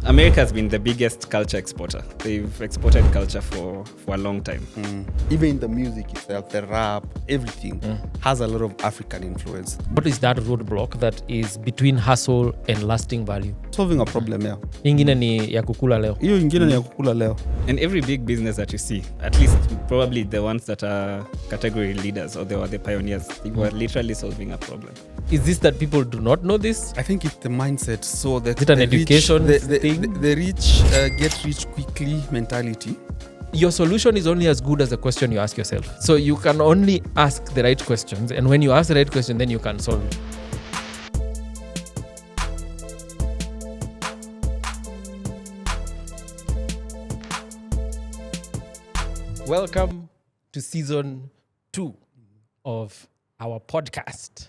America has been the biggest culture exporter. They've exported culture for a long time. Even in the music itself, the rap, everything has a lot of African influence. What is that roadblock that is between hustle and lasting value? Solving a problem, yeah. Ingine ni ya kukula leo. Hiyo ingine ni ya kukula leo. And every big business that you see, at least probably the ones that are category leaders or they were the pioneers, they were literally solving a problem. Is this that people do not know this? I think it's the mindset. So that Is it an education thing? The rich get rich quickly mentality. Your solution is only as good as the question you ask yourself. So you can only ask the right questions, and when you ask the right question, then you can solve it. Welcome to season 2 of our podcast.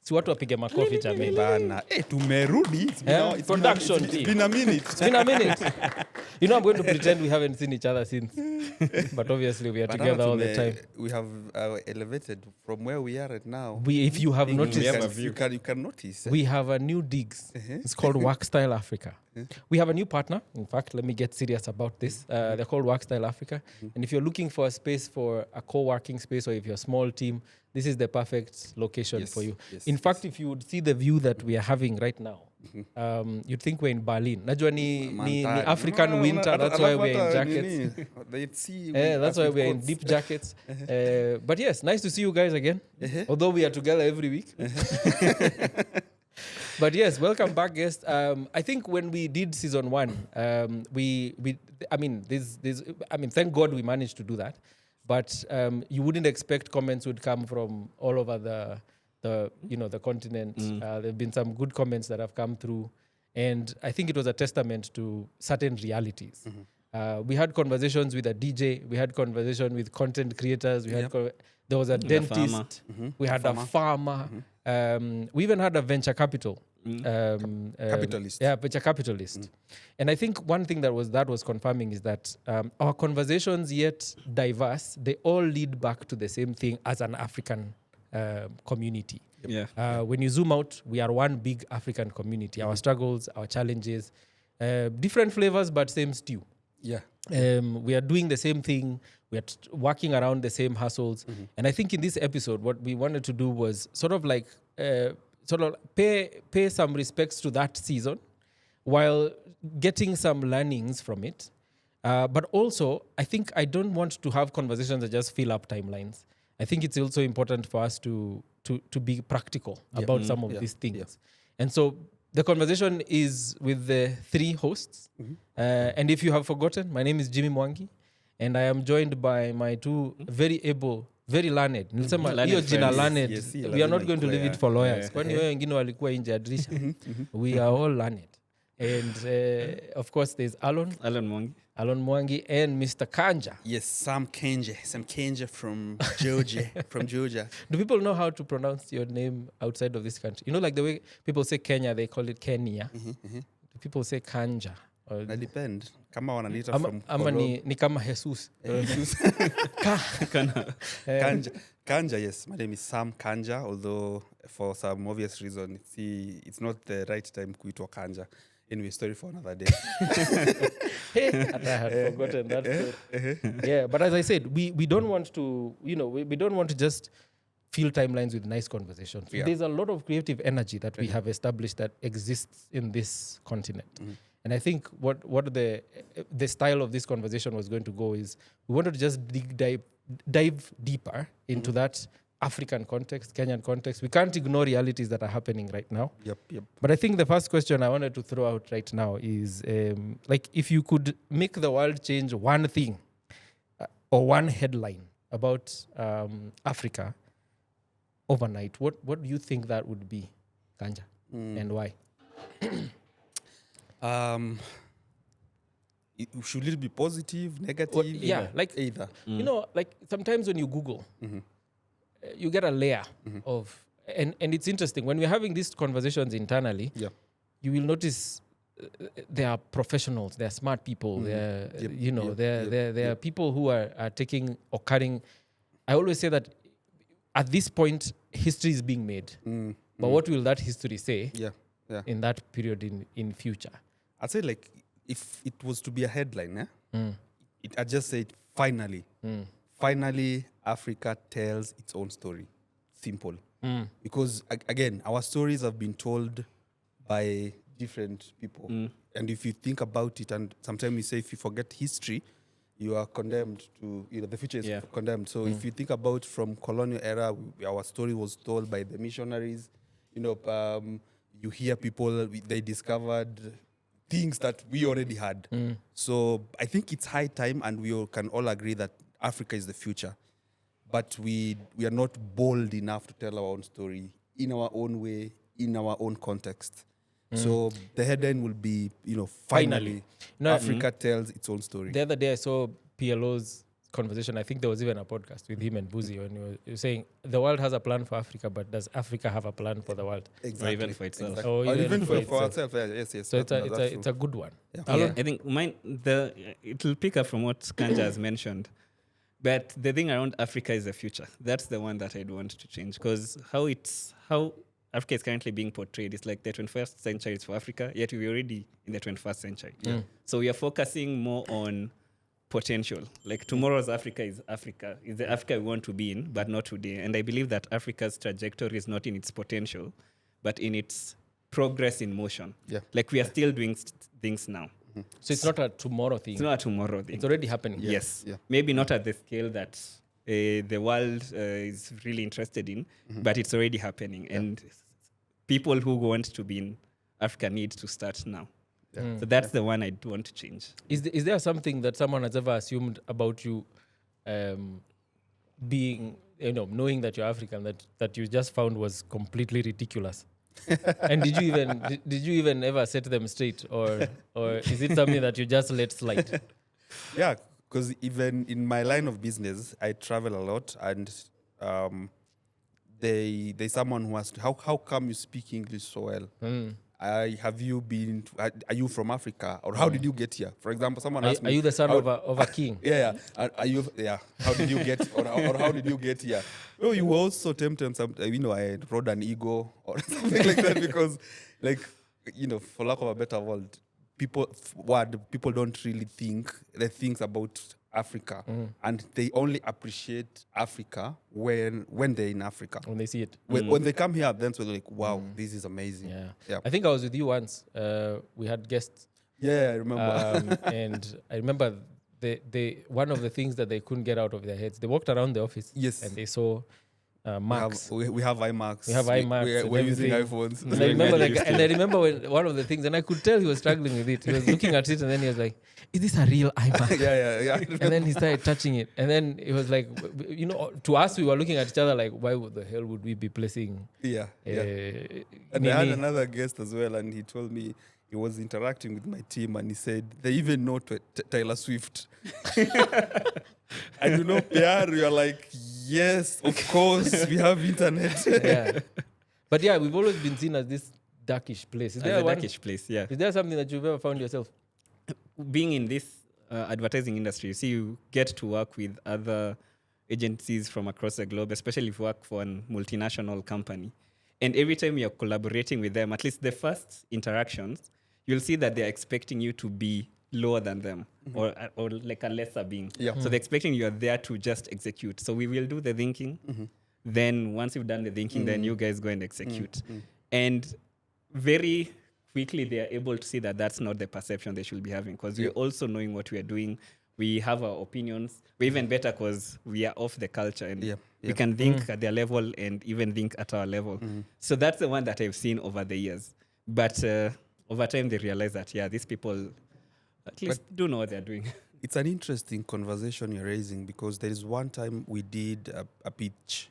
Si watu wapige makofi jamani bana. Tumerudi. Production it's been a minute. It's been a minute. You know, I'm going to pretend we haven't seen each other since. But obviously we are together all the time. We have elevated from where we are right now. If you have noticed, you can notice. We have a new digs. It's called Workstyle Africa. We have a new partner. In fact, let me get serious about this. They're called Workstyle Africa. And if you're looking for a space for a co-working space, or if you're a small team, this is the perfect location for you. In fact, if you would see the view that we are having right now, you'd think we're in Berlin. Najua ni African winter, that's why we're in jackets. That's why we're in deep jackets. But yes, nice to see you guys again. Although we are together every week. But yes, welcome back, guests. I think when we did season 1, thank God we managed to do that. But you wouldn't expect comments would come from all over the continent. There have been some good comments that have come through, and I think it was a testament to certain realities. We had conversations with a DJ, we had conversation with content creators, there was a dentist, we had a farmer, we even had a venture capital. Capitalist. Venture capitalist. And I think one thing that was confirming is that our conversations, yet diverse, they all lead back to the same thing as an African community. When you zoom out, we are one big African community. Our struggles, our challenges, different flavors, but same stew. We are doing the same thing. We are working around the same hustles. And I think in this episode, what we wanted to do was sort of pay some respects to that season while getting some learnings from it. But also, I think I don't want to have conversations that just fill up timelines. I think it's also important for us to be practical about some of these things. And so the conversation is with the 3 hosts. And if you have forgotten, my name is Jimmy Mwangi, and I am joined by my 2 very able, very learned. We are not going to leave it for lawyers. We are all learned. And of course, there's Arlon Mwangi, and Mr. Kanja. Yes, Sam Kanja from Georgia. Do people know how to pronounce your name outside of this country? You know, like the way people say Kenya, they call it Kenya. Do people say Kanja? That depends. Kama wananiita from ama ni kama Jesus. Kanja, yes. My name is Sam Kanja, although for some obvious reason, it's not the right time kuitwa Kanja. Anyway, story for another day. I had forgotten that. But as I said, we don't want to, we don't want to just fill timelines with nice conversations. There's a lot of creative energy that we have established that exists in this continent. And I think what the style of this conversation was going to go is we wanted to just dive deeper into that African context, Kenyan context. We can't ignore realities that are happening right now. But I think the first question I wanted to throw out right now is, if you could make the world change one thing or one headline about Africa overnight, what do you think that would be, Kanja, and why? Should it be positive, negative? Either. Sometimes when you Google, you get a layer of, and it's interesting when we're having these conversations internally. You will notice there are professionals, there are smart people, there are people who are taking or cutting. I always say that at this point, history is being made. But what will that history say in that period in future? I'd say like if it was to be a headline, I'd just say finally. Finally, Africa tells its own story. Simple. Because again, our stories have been told by different people. And if you think about it, and sometimes we say if you forget history, you are condemned to, the future is condemned. So if you think about from colonial era, our story was told by the missionaries. You hear people, they discovered things that we already had. So I think it's high time, and we all can all agree that Africa is the future. But we are not bold enough to tell our own story in our own way, in our own context. So the headline will be, finally, Africa tells its own story. The other day I saw PLO's conversation. I think there was even a podcast with him and Buzi, and he was saying the world has a plan for Africa, but does Africa have a plan for the world? Exactly. Or even for itself. Exactly. Or even for ourselves. Yes. So it's a good one. Yeah, I think it'll pick up from what Kanja has mentioned. But the thing around Africa is the future. That's the one that I'd want to change, because how Africa is currently being portrayed, it's like the 21st century is for Africa, yet we're already in the 21st century. So we are focusing more on potential. Like tomorrow's Africa is the Africa we want to be in, but not today. And I believe that Africa's trajectory is not in its potential, but in its progress in motion. Yeah. Like we are still doing things now. So it's not a tomorrow thing. It's not a tomorrow thing. It's already happening. Yes. Yeah. Maybe not at the scale that the world is really interested in, but it's already happening. Yeah. And people who want to be in Africa need to start now. Yeah. So that's the one I do want to change. Is there something that someone has ever assumed about you being, knowing that you're African, that you just found was completely ridiculous? And did you even ever set them straight, or is it something that you just let slide? Yeah, because even in my line of business, I travel a lot, and there's someone who asked, how come you speak English so well? Have you been? Are you from Africa, or how did you get here? For example, someone asked me, "Are you the son of a king?" Yeah. Are you? Yeah. How did you get? Or how did you get here? No, you were also tempted. I rode an ego or something like that, because, for lack of a better word, people don't really think the things about Africa, and they only appreciate Africa when they're in Africa. When they see it. When they come here, then they're like, wow, this is amazing. Yeah. I think I was with you once. We had guests. Yeah, I remember. And I remember one of the things that they couldn't get out of their heads, they walked around the office. Yes. And they saw Macs. We have iMacs. We have iMacs. We're using iPhones. And I remember when one of the things, and I could tell he was struggling with it. He was looking at it, and then he was like, "Is this a real iMac?" Yeah. And then he started touching it, and then it was like, to us, we were looking at each other like, why the hell would we be placing? Yeah. And I had another guest as well, and he told me he was interacting with my team, and he said they even know Taylor Swift. And PR, you're like, yes, of course, we have internet. Yeah. But yeah, we've always been seen as this darkish place. Is there darkish place, yeah. Is there something that you've ever found yourself? Being in this advertising industry, you see, you get to work with other agencies from across the globe, especially if you work for a multinational company. And every time you're collaborating with them, at least the first interactions, you'll see that they're expecting you to be lower than them, or like a lesser being. Yeah. So they're expecting you're there to just execute. So we will do the thinking. Then once you've done the thinking, then you guys go and execute. And very quickly, they are able to see that that's not the perception they should be having, because we're also knowing what we are doing. We have our opinions. We're even better because we are off the culture, and we can think at their level and even think at our level. So that's the one that I've seen over the years. But over time, they realize that, these people at least do know what they're doing. It's an interesting conversation you're raising, because there is one time we did a pitch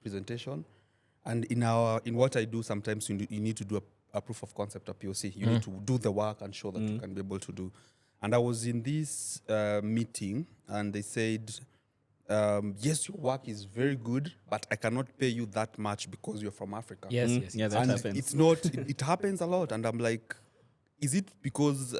presentation, and in what I do, sometimes you need to do a proof of concept, a POC. You need to do the work and show that you can be able to do. And I was in this meeting, and they said, yes, your work is very good, but I cannot pay you that much because you're from Africa. Yes. Yeah, that happens. It's not. It happens a lot, and I'm like, is it because?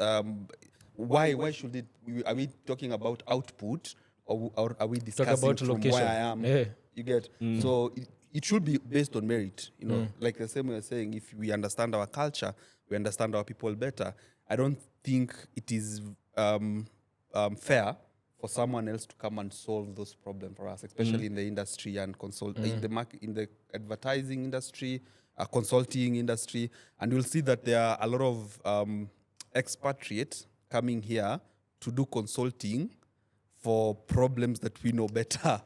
Why should it? Are we talking about output, or are we discussing about from location. where I am? Yeah. You get. So it should be based on merit. Like the same way you're saying, if we understand our culture, we understand our people better. I don't think it is fair for someone else to come and solve those problems for us, especially in the industry and in the advertising industry, consulting industry. And you'll see that there are a lot of expatriates coming here to do consulting for problems that we know better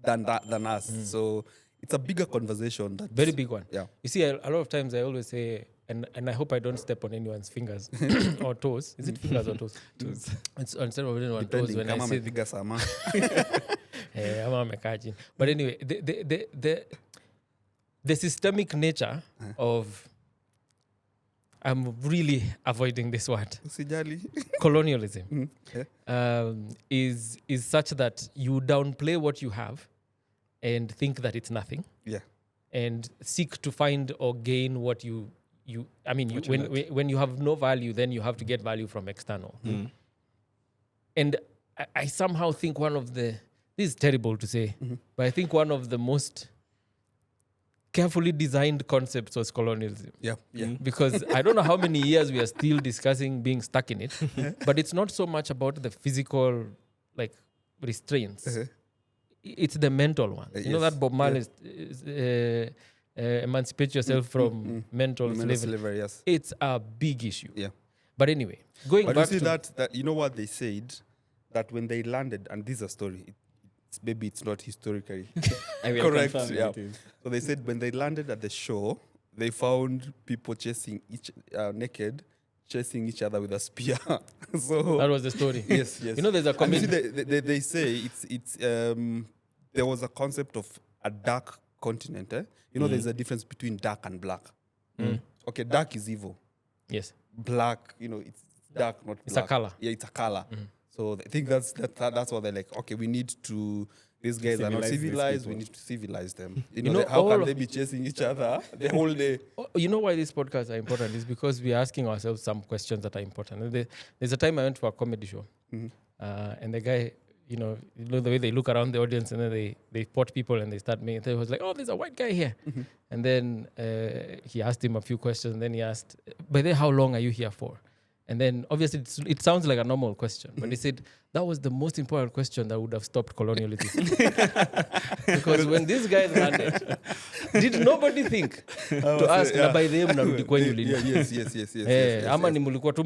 than us. So it's a bigger conversation. Very big one. Yeah. You see, a lot of times I always say, and I hope I don't step on anyone's fingers or toes. Is it fingers or toes? Toes. It's instead of anyone's toes when I say but anyway, the systemic nature of I'm really avoiding this word. Colonialism is such that you downplay what you have and think that it's nothing. Yeah. And seek to find or gain what when you have no value, then you have to get value from external. And I somehow think this is terrible to say, but I think one of the most carefully designed concepts was colonialism. Yeah. Because I don't know how many years we are still discussing being stuck in it, but it's not so much about the physical restraints. It's the mental one. You know that Bob Marley emancipate yourself from mental slavery. Yes. It's a big issue. Yeah. But anyway, going back you see to that you know what they said, that when they landed, and this is a story, maybe it's not historically correct. Yeah. So they said when they landed at the shore, they found people chasing naked, chasing each other with a spear. So that was the story. Yes. You know, there's a comment. They say it's there was a concept of a dark continent. You know, there's a difference between dark and black. Okay, dark is evil. Yes. Black, it's dark, not black. It's a color. Yeah, it's a color. So I think that's what they're like. Okay, we need to. These guys are not civilized. We need to civilize them. How can they be chasing each other the whole day? You know why these podcasts are important is because we are asking ourselves some questions that are important. There's a time I went for a comedy show, and the guy, the way they look around the audience and then they spot people and they start making. They was like, "Oh, there's a white guy here," and then he asked him a few questions. And then he asked, "By the way, how long are you here for?" And then obviously it sounds like a normal question, but he said that was the most important question that would have stopped colonialism. Because when these guys landed, did nobody think to ask na by the way mnarudi kwenyu lini? Yes. Ama ni mulikuwa tu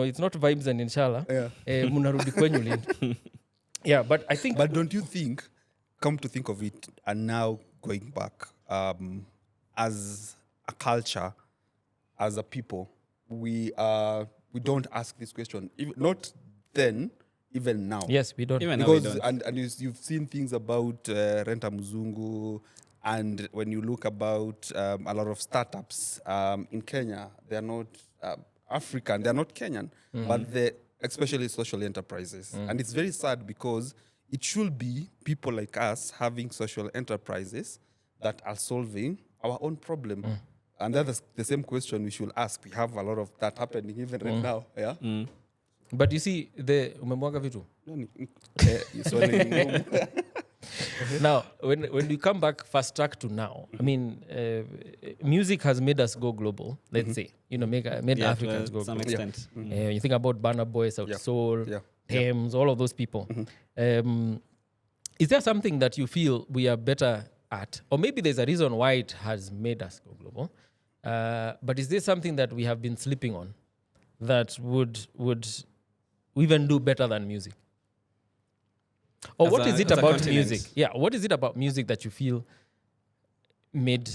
it's not vibes and inshallah. Mnarudi kwenyu lini? Yeah, but I think. But don't you think, come to think of it, and now going back, as a culture, as a people, we don't ask this question. Not then, even now. Yes, we don't. Even because, now we don't. And you've seen things about Renta Muzungu, and when you look about a lot of startups in Kenya, they're not African, they're not Kenyan, but they're especially social enterprises. And it's very sad because it should be people like us having social enterprises that are solving our own problem. And that's the same question we should ask. We have a lot of that happening even right now. Yeah. But you see, umemwaga vitu. Now, when we come back fast track to now, I mean, music has made us go global. Let's say, made Africans go global. Extent. You think about Burna Boy, South Soul, Thames, all of those people. Is there something that you feel we are better at, or maybe there's a reason why it has made us go global? But is there something that we have been sleeping on that would even do better than music? Or what is it about music? Yeah, what is it about music that you feel made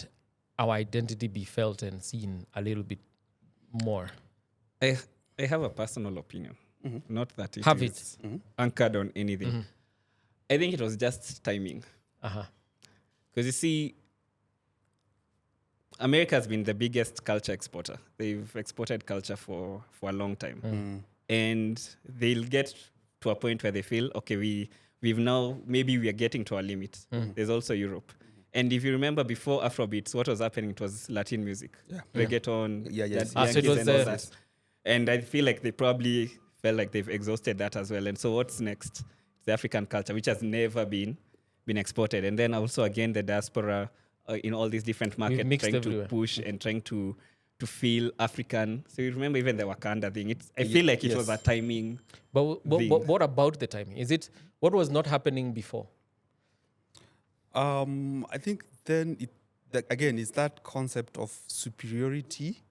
our identity be felt and seen a little bit more? I have a personal opinion. Not that it is anchored on anything. I think it was just timing. Because you see, America has been the biggest culture exporter. They've exported culture for a long time. And they'll get to a point where they feel, okay, we've now, maybe we are getting to our limit. There's also Europe. And if you remember before Afro-beats, what was happening, it was Latin music. Reggaeton, so it was and all that. And I feel like they probably felt like they've exhausted that as well. And so what's next? It's the African culture, which has never been exported. And then also, again, the diaspora in all these different markets trying to push and trying to to feel African. So you remember even the Wakanda thing. I feel like it was a timing. But what about the timing? Is it what was not happening before? I think then again it's that concept of superiority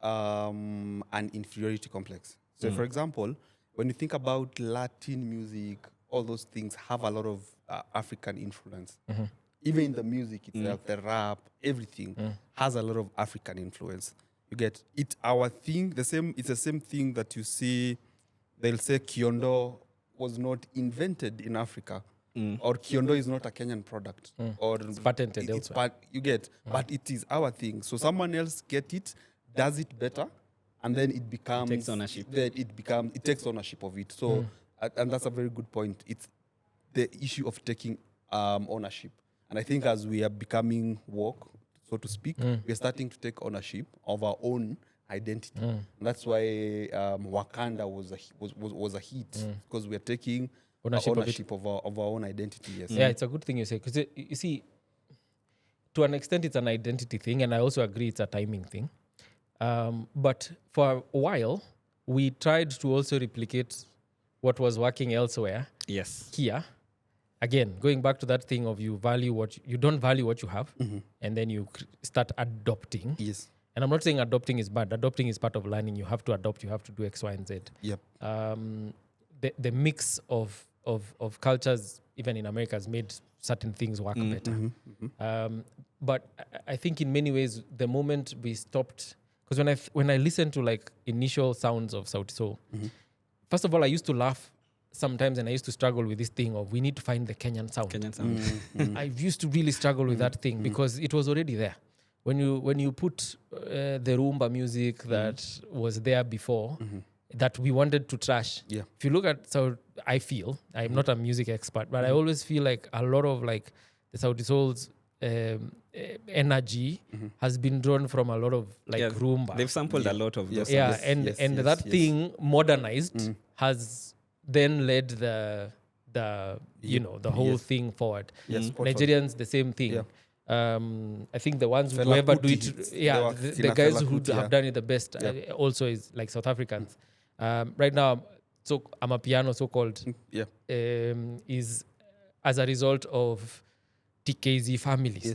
and inferiority complex. So for example, when you think about Latin music, all those things have a lot of African influence. Even in the music itself, the rap, everything has a lot of African influence. You get it. Our thing, it's the same thing that you see. They'll say Kiondo was not invented in Africa, or Kiondo is not a Kenyan product, or it's patented elsewhere. But it is our thing. So someone else get it, does it better, and then it becomes takes ownership. It takes ownership of it. So and that's a very good point. It's the issue of taking ownership. And I think as we are becoming woke, so to speak, we're starting to take ownership of our own identity. And that's why Wakanda was a hit, because we're taking ownership of our own identity. Yes. Yeah, it's a good thing you say, because you see, to an extent, it's an identity thing, and I also agree it's a timing thing. But for a while, we tried to also replicate what was working elsewhere. Yes. Here. Again, going back to that thing of you don't value what you have, and then you start adopting. Yes. And I'm not saying adopting is bad. Adopting is part of learning. You have to adopt. You have to do X, Y, and Z. Yep. The mix of cultures, even in America, has made certain things work better. But I think in many ways, the moment we stopped, because when I listen to like initial sounds of Sauti Sol, first of all, I used to laugh sometimes, and I used to struggle with this thing of we need to find the Kenyan sound. I used to really struggle with that thing because it was already there. When you put the Rumba music that was there before, that we wanted to trash. Yeah. If you look at, so I feel, I'm not a music expert, but I always feel like a lot of like the Sauti Sol's energy has been drawn from a lot of like Rumba. They've sampled a lot of those. Yeah, and that thing modernized has then led the whole thing forward. Yes, Nigerians, the same thing. Yeah. I think the ones who ever do it, the guys who have done it the best also is like South Africans. Right now, so I'm a piano, so-called, is as a result of TKZ families.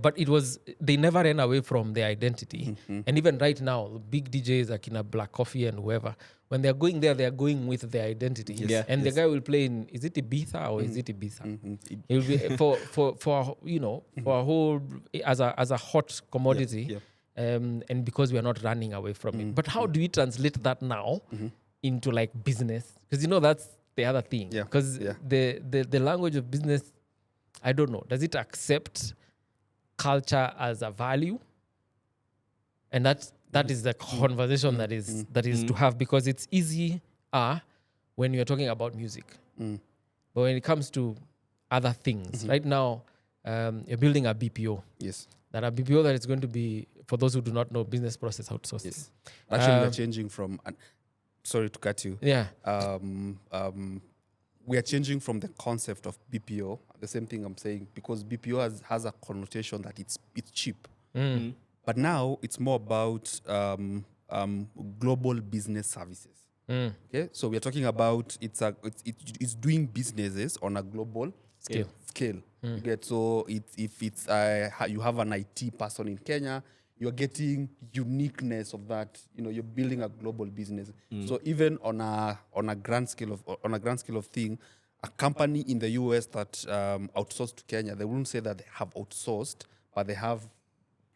But it was, they never ran away from their identity. And even right now, big DJs like in a Black Coffee and whoever, when they're going there, they're going with their identity. And the guy will play in, is it Ibiza or is it Ibiza? It will be for a whole, as a hot commodity. And because we are not running away from it. But how do we translate that now into like business? Because that's the other thing. Because the language of business, I don't know, does it accept culture as a value? And that is the conversation that is to have, because it's easy when you're talking about music. But when it comes to other things, right now, you're building a BPO. Yes. That a BPO that is going to be, for those who do not know, business process outsourcing. Yes. Actually, we're changing from, sorry to cut you. Yeah. We are changing from the concept of BPO, the same thing I'm saying, because BPO has a connotation that it's cheap. But now it's more about global business services. Okay, so we are talking about it's doing businesses on a global scale. You get, so if it's you have an IT person in Kenya, you're getting uniqueness of that. You're building a global business. So even on a grand scale of thing, a company in the US that outsourced to Kenya, they wouldn't say that they have outsourced, but they have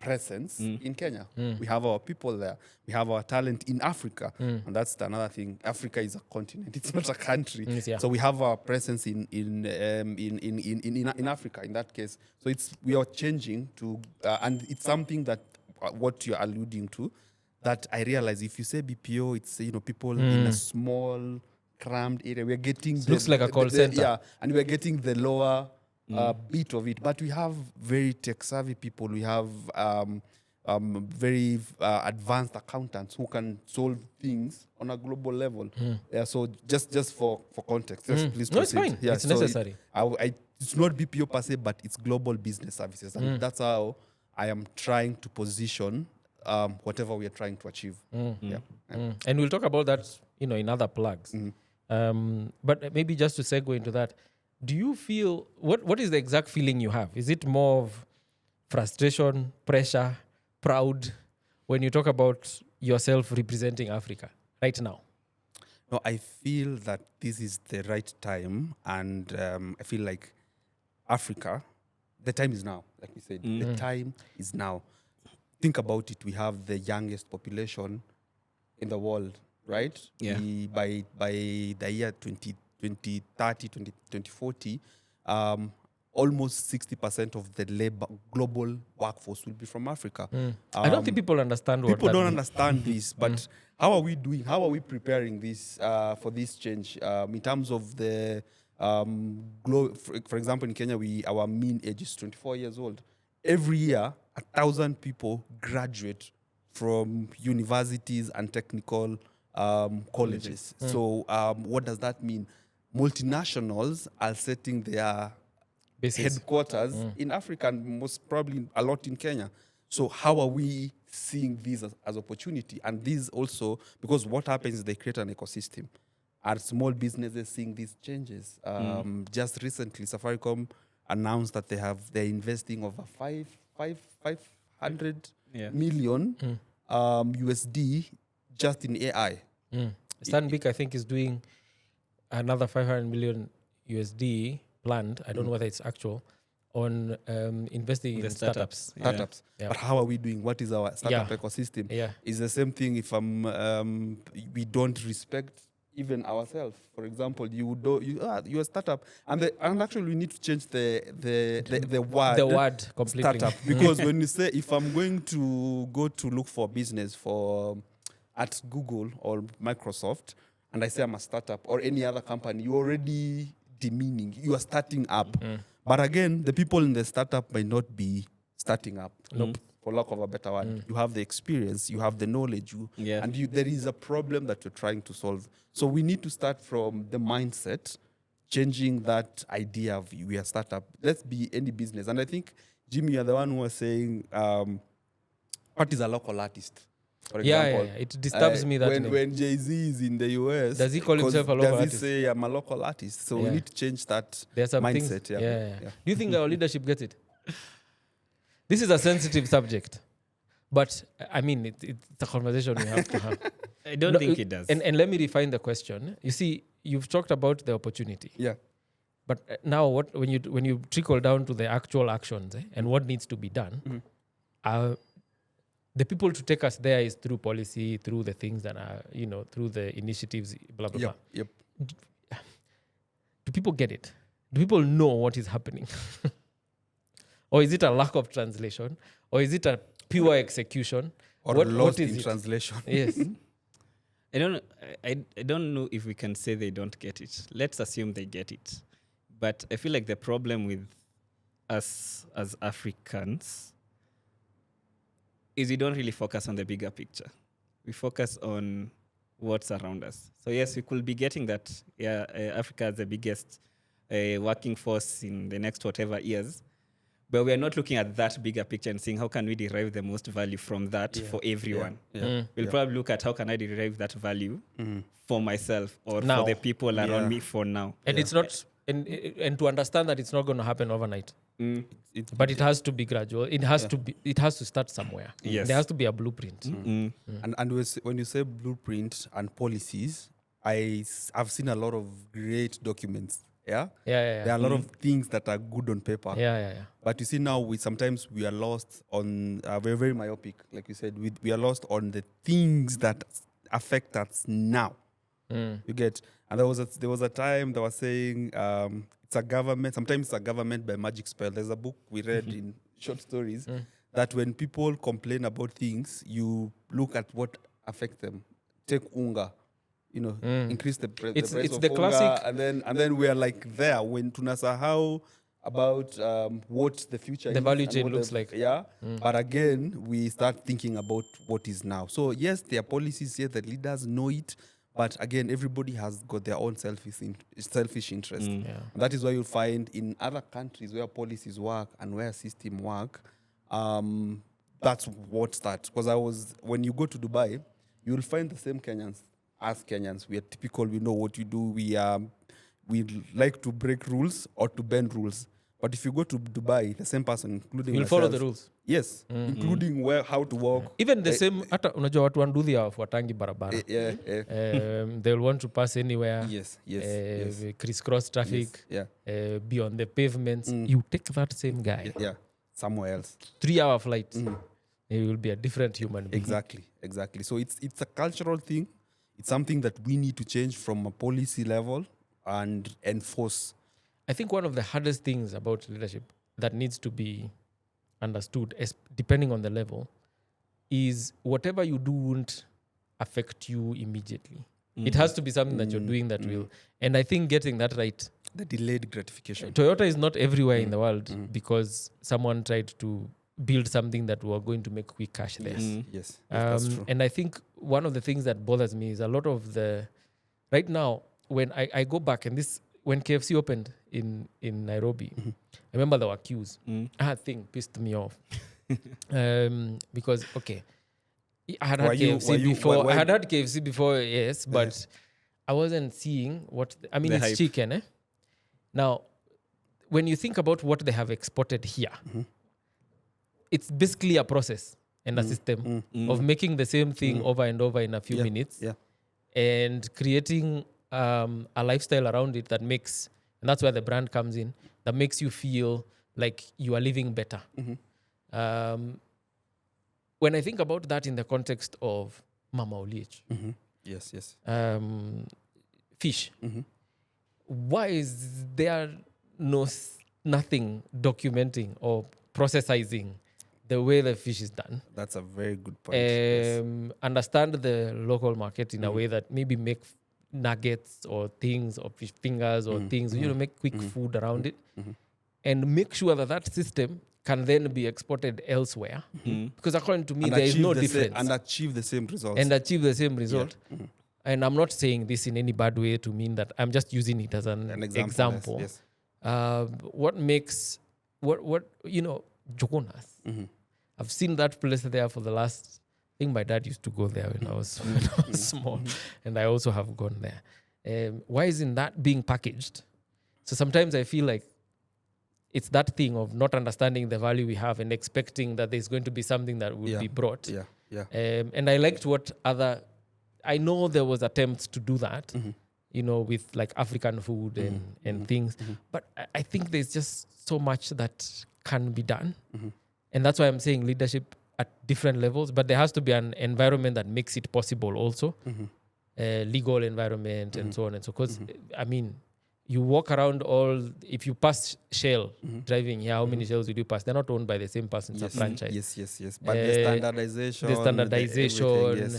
presence in Kenya. We have our people there. We have our talent in Africa, and that's another thing. Africa is a continent; it's not a country. So we have our presence in Africa in that case. So we are changing to, and it's something that what you're alluding to. That I realize if you say BPO, it's people in a small, crammed area. We're getting looks like a call center. And we're getting the lower bit of it. But we have very tech-savvy people. We have very advanced accountants who can solve things on a global level. So just for context, please proceed. No, it's fine. It's necessary. It's not BPO per se, but it's global business services. And that's how I am trying to position whatever we are trying to achieve. Yeah. And we'll talk about that, in other plugs. But maybe just to segue into that, do you feel, what is the exact feeling you have? Is it more of frustration, pressure, proud when you talk about yourself representing Africa right now? No, I feel that this is the right time, and I feel like Africa, the time is now. Like we said, the time is now. Think about it. We have the youngest population in the world, right? Yeah. By the year 2030, 2040, almost 60% of the global workforce will be from Africa. I don't think people understand what People that don't means. understand this, but how are we doing? How are we preparing this for this change in terms of the for example, in Kenya, our mean age is 24 years old. Every year, 1,000 people graduate from universities and technical colleges. So what does that mean? Multinationals are setting their headquarters in Africa and most probably a lot in Kenya. So how are we seeing this as opportunity? And this also, because what happens is they create an ecosystem. Are small businesses seeing these changes? Just recently, Safaricom announced that they're investing over 500 million USD just in AI. Stanbic, I think, is doing another 500 million USD planned. I don't know whether it's actual, on investing in startups. Startups. Yeah. But how are we doing? What is our startup ecosystem? Yeah. It's the same thing if we don't respect even ourselves. For example, you're a startup, and actually we need to change the word. The word completely. Startup, because when you say, if I'm going to go to look for business at Google or Microsoft, and I say I'm a startup or any other company, you're already demeaning. You are starting up. But again, the people in the startup might not be starting up. For lack of a better word. You have the experience, you have the knowledge, and there is a problem that you're trying to solve. So we need to start from the mindset, changing that idea of we are a startup. Let's be any business. And I think, Jimmy, you're the one who was saying, what is a local artist? For example, It disturbs me that when Jay-Z is in the US, does he call himself a local artist? Does he say I'm a local artist? So we need to change that mindset. Do you think our leadership gets it? This is a sensitive subject, but I mean, it's a conversation we have to have. I don't think it does. And let me refine the question. You see, you've talked about the opportunity. Yeah. But now, when you trickle down to the actual actions and what needs to be done, the people to take us there is through policy, through the things that are, through the initiatives, blah, blah, blah. Yep. Do people get it? Do people know what is happening? Or is it a lack of translation? Or is it a pure execution? Or what lost is in it? translation. Yes. I don't know if we can say they don't get it. Let's assume they get it. But I feel like the problem with us as Africans is we don't really focus on the bigger picture. We focus on what's around us. So yes, we could be getting that, Africa is the biggest working force in the next whatever years. But we are not looking at that bigger picture and saying, how can we derive the most value from that for everyone? We'll probably look at how can I derive that value for myself or Now. for the people around me for now. And it's not, and to understand that it's not going to happen overnight. But it has to be gradual. It has to start somewhere. Yes. There has to be a blueprint. And when you say blueprint and policies, I've seen a lot of great documents. There are a lot of things that are good on paper. But you see now, we are lost on, we're very myopic, like you said. We are lost on the things that affect us now. You get, and there was a time that was saying it's a government. Sometimes it's a government by magic spell. There's a book we read in short stories that when people complain about things, you look at what affects them. Take unga. Increase the price It's of the unga, classic, and then we are like there when tunasahau about what the future the is value and chain what looks like. But again, we start thinking about what is now. So yes, there are policies here, the leaders know it, but again, everybody has got their own selfish interest. And that is why you'll find in other countries where policies work and where systems work, That's what starts. Because when you go to Dubai, you'll find the same Kenyans as Kenyans. We are typical. We know what you do. We like to break rules or to bend rules. But if you go to Dubai, the same person, including You'll myself, follow the rules. Yes, including how to walk. Even the same, hata unajua watu wanduthi hawafuatangi barabara. Yeah. They'll want to pass anywhere. Yes. Crisscross traffic. Yes, Be on the pavements. You take that same guy. Yeah. Somewhere else. 3-hour flight. He will be a different human being. Exactly. So it's a cultural thing. It's something that we need to change from a policy level and enforce. I think one of the hardest things about leadership that needs to be understood, depending on the level, is whatever you do won't affect you immediately. It has to be something that you're doing that will. And I think getting that right. The delayed gratification. Toyota is not everywhere in the world because someone tried to build something that were going to make quick cash there. Yes, that's true. And I think one of the things that bothers me is a lot of right now, when I go back, and this, when KFC opened in Nairobi, I remember there were queues. That thing pissed me off. Because, okay, I had KFC before. I had KFC before, yes, but I wasn't seeing it's hype. Chicken. Now, when you think about what they have exported here, it's basically a process and a system of making the same thing over and over in a few minutes and creating a lifestyle around it that makes, and that's where the brand comes in, that makes you feel like you are living better. When I think about that in the context of Mama Oliech, yes, fish, why is there nothing documenting or processizing the way the fish is done? That's a very good point. Understand the local market in a way that maybe make nuggets or things or fish fingers or things, make quick food around it, and make sure that system can then be exported elsewhere. Because according to me, there is no difference. And achieve the same results. Yeah. And I'm not saying this in any bad way to mean that, I'm just using it as an example. Yes. What makes, Jonas. I've seen that place there for the last, I think my dad used to go there when I was small. And I also have gone there. Why isn't that being packaged? So sometimes I feel like it's that thing of not understanding the value we have and expecting that there's going to be something that will be brought. And I liked I know there was attempts to do that, with like African food and things. But I think there's just so much that can be done. And that's why I'm saying leadership at different levels, but there has to be an environment that makes it possible also. Legal environment and so on and so forth. Because, you walk around if you pass Shell driving here, how many Shells will you pass? They're not owned by the same person, it's a franchise. Yes. But the standardization.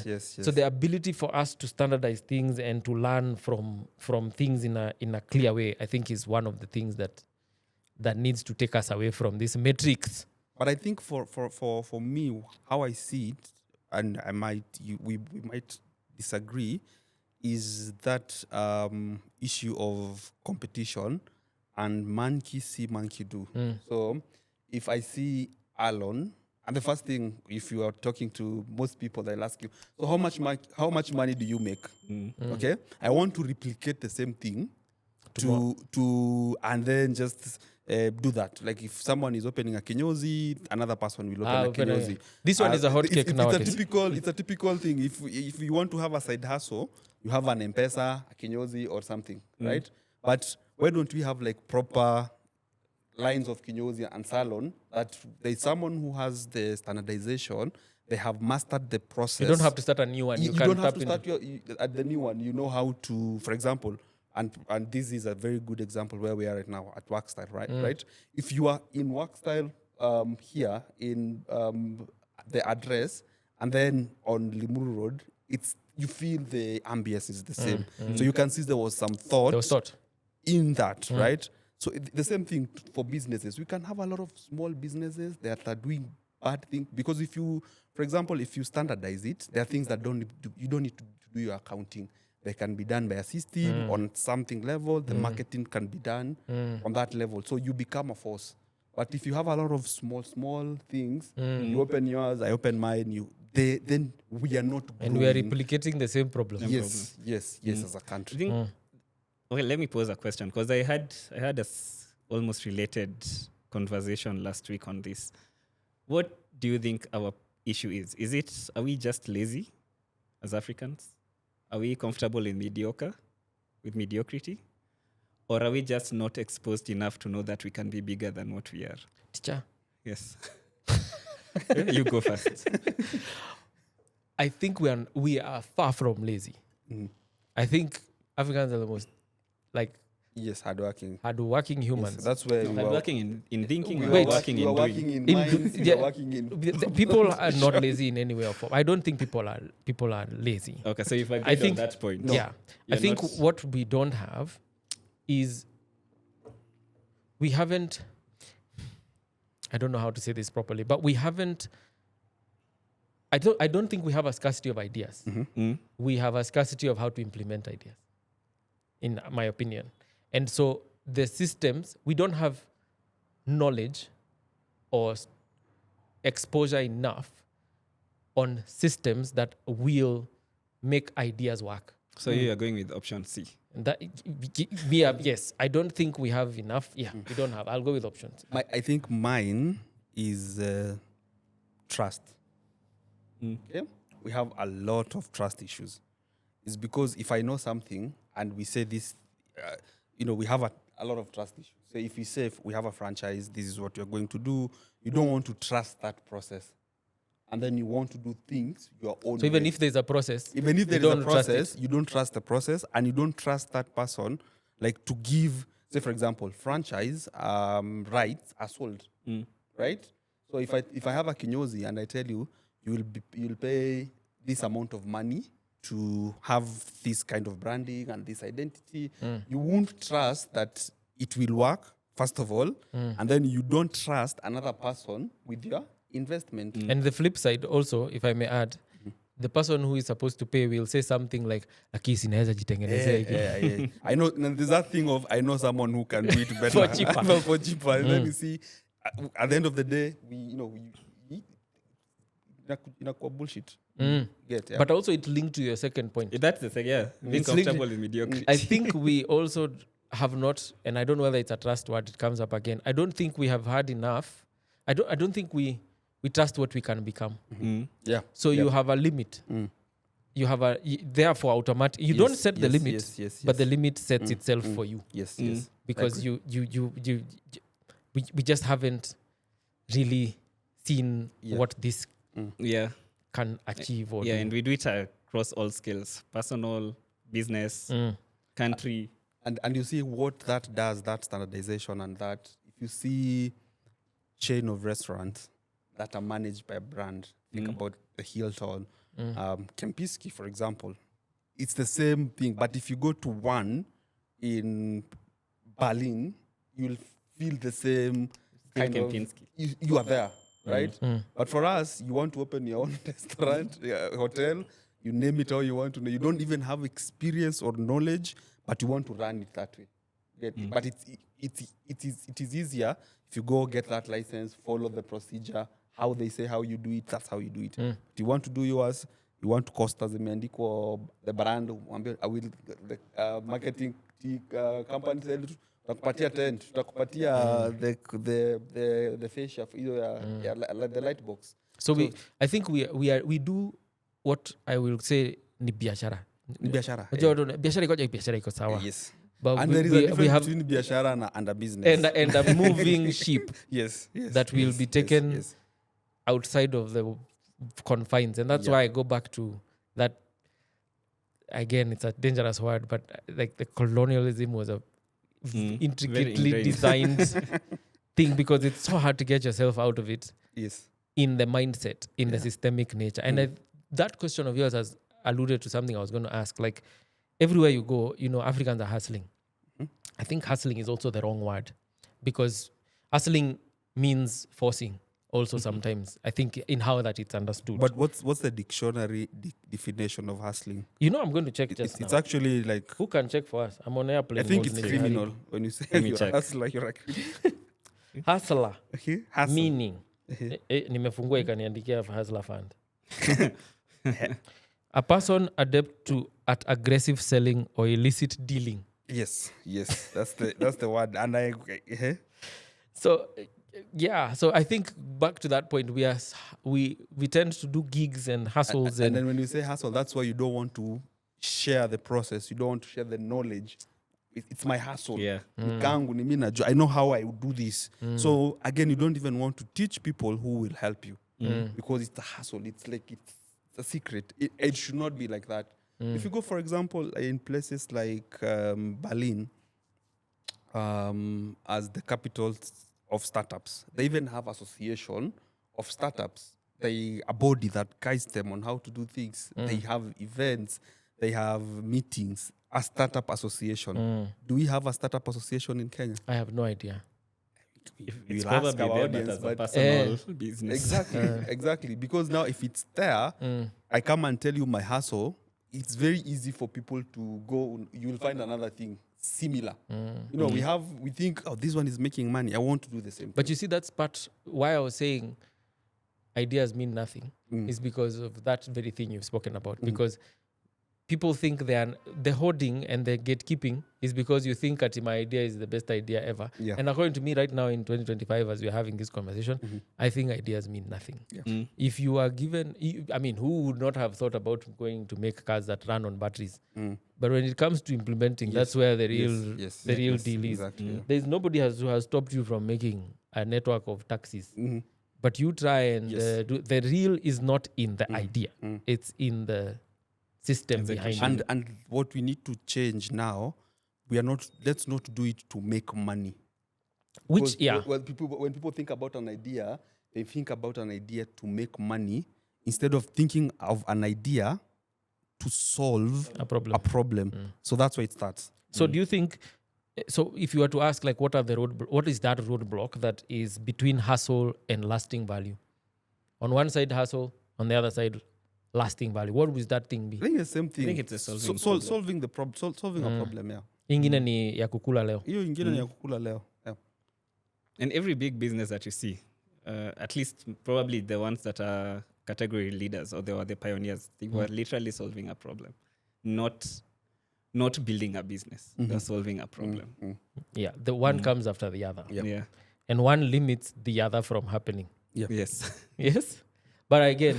Yes. So the ability for us to standardize things and to learn from things in a clear way, I think is one of the things that needs to take us away from this matrix. But I think for me, how I see it, and we might disagree, is that issue of competition and monkey see, monkey do. So if I see Arlon, and the first thing, if you are talking to most people, they'll ask you, so how much money do you make? Okay, I want to replicate the same thing to and then just do that. Like if someone is opening a kinyozi, another person will open a kinyozi. This one is a hot cake nowadays. It's a typical thing. If you want to have a side hustle, you have an M-Pesa, a kinyozi or something, right? But why don't we have like proper lines of kinyozi and salon that there's someone who has the standardization, they have mastered the process. You don't have to start a new one. You don't have to start at the new one. You know how to, for example, and this is a very good example where we are right now at Workstyle, right? If you are in Workstyle here in the address and then on Limuru Road, you feel the ambience is the same. So you can see there was some thought in that, right? So the same thing for businesses. We can have a lot of small businesses that are doing bad things because for example, if you standardize it, there are things that you don't need to do your accounting. They can be done by a system on something level. The marketing can be done on that level. So you become a force. But if you have a lot of small things, you open yours, I open mine, then we are not And we are growing. replicating the same problem. Yes, as a I country. think. Okay, let me pose a question because I had almost related conversation last week on this. What do you think our issue is? Are we just lazy as Africans? Are we comfortable with mediocrity? Or are we just not exposed enough to know that we can be bigger than what we are? Teacher, Yes. You go first. I think we are far from lazy. I think Africans are the most Yes, hardworking. hardworking Yes, humans. that's where we I'm are. working in thinking, We we're are working in doing. working in In minds, do- we yeah. are working in. People are not lazy in any way or form. I don't think people are lazy. Okay, so if I I think- on that point. Yeah. I You're think not- what we don't have is we haven't, I don't know how to say this properly, but we haven't, I don't think we have a scarcity of ideas. Mm. We have a scarcity of how to implement ideas, in my opinion. And so the systems, we don't have knowledge or exposure enough on systems that will make ideas work. So you are going with option C. And that yes, I don't think we have enough. Yeah, we don't have. I'll go with options. I think mine is trust. Okay? We have a lot of trust issues. It's because if I know something and we say this, we have a lot of trust issues. So if we say we have a franchise, this is what you're going to do, you don't want to trust that process. And then you want to do things your own So even way. if there's a process, Even if there you is a don't trust process, you don't trust the process and you don't trust that person, like to give, say for example, franchise rights are sold, right? So if I have a kinyozi and I tell you, you'll pay this amount of money to have this kind of branding and this identity, you won't trust that it will work, first of all, and then you don't trust another person with your investment. and the flip side also, if I may add, the person who is supposed to pay will say something like, "Akisi naweza jitengenezea hiki." I know, and there's that thing of I know someone who can do it better For cheaper. for cheaper. And then you see, at the end of the day, we inakuwa bullshit. Get, yeah. But also it linked to your second point. That's the thing, yeah. Being It's linked- comfortable with mediocrity. I think we also have not, and I don't know whether it's a trust word, it comes up again. I don't think we have had enough. I don't think we trust what we can become. Yeah. So you have a limit. You have therefore automatic. You don't set the limit, but the limit sets itself for you. Yes. Because we just haven't really seen what this Yeah. can achieve. Or Yeah, do. and we do it across all skills, personal, business, country. And you see what that does, that standardization and that, if you see chain of restaurants that are managed by a brand, think about the Hilton, Kempinski, for example. It's the same thing, but if you go to one in Berlin, you'll feel the same kind of, Kempinski. you are there, right? But for us, you want to open your own restaurant, hotel, you name it how you want to know. You don't even have experience or knowledge, but you want to run it that way. But it is easier if you go get that license, follow the procedure, how they say how you do it, that's how you do it. If you want to do yours, you want to cost as zimeandikwa the brand, I will the marketing company tell you tutakupatia tent, tutakupatia the fascia, the light box. So I think we do what I will say ni biashara. Ni biashara. Biashara iko sawa. Yes. But And we, there is we, a difference we have between biashara and a business. and a moving ship yes. that will be taken outside of the confines, and that's why I go back to that. Again, it's a dangerous word, but like the colonialism was a intricately ingrained. designed thing, because it's so hard to get yourself out of it Yes. in the mindset, in the systemic nature. And that question of yours has alluded to something I was going to ask. Like, everywhere you go, Africans are hustling. I think hustling is also the wrong word, because hustling means forcing also sometimes, I think, in how that it's understood. But what's the dictionary definition of hustling? I'm going to check just It's now. actually like, Who can check for us? I'm on airplane. I think mode, it's Nigga. criminal when you say Let me you're check. a hustler, you're a criminal. Hustler. Okay, hustle. Meaning. Nimefungua ikaniandikia hustler fund. A person adept at aggressive selling or illicit dealing. Yes, that's the word. And So so I think back to that point, we tend to do gigs and hustles and then when you say hustle, that's why you don't want to share the process. You don't want to share the knowledge. It's my hustle. Yeah. I know how I would do this. So again, you don't even want to teach people who will help you because it's a hustle. It's like it's a secret. It should not be like that. If you go, for example, in places like Berlin, as the capital of startups, they even have association of startups. They a body that guides them on how to do things. They have events. They have meetings. A startup association. Do we have a startup association in Kenya? I have no idea. It's We'll ask probably our there, audience, but as but- a personal business. Exactly. Because now if it's there, I come and tell you my hustle, it's very easy for people to go, you will find another thing similar. You know, we think, oh, this one is making money. I want to do the same But thing. you see, that's part why I was saying ideas mean nothing is because of that very thing you've spoken about. Because people think the hoarding and the gatekeeping is because you think that my idea is the best idea ever. Yeah. And according to me right now in 2025, as we're having this conversation, I think ideas mean nothing. If you are given, who would not have thought about going to make cars that run on batteries? But when it comes to implementing, that's where the real deal is. Exactly, yeah. There's nobody who has stopped you from making a network of taxis. But you try and the real is not in the idea. It's in the system behind it. And what we need to change now, let's not do it to make money. Which, Because when people think about an idea, they think about an idea to make money instead of thinking of an idea to solve a problem. a problem. So that's where it starts. So do you think, so if you were to ask like what is that roadblock that is between hustle and lasting value? On one side hustle, on the other side lasting value. What would that thing be? I think it's the same thing. I think it's a solving solving the problem. Solving a problem, yeah. Ingine ni ya kukula leo. Hiyo ingine ni ya kukula leo. Yeah. And every big business that you see, at least probably the ones that are category leaders or they were the pioneers, they were literally solving a problem, not building a business. They're solving a problem. Yeah, the one comes after the other. Yeah. And one limits the other from happening. Yeah. Yes. Yes? But again,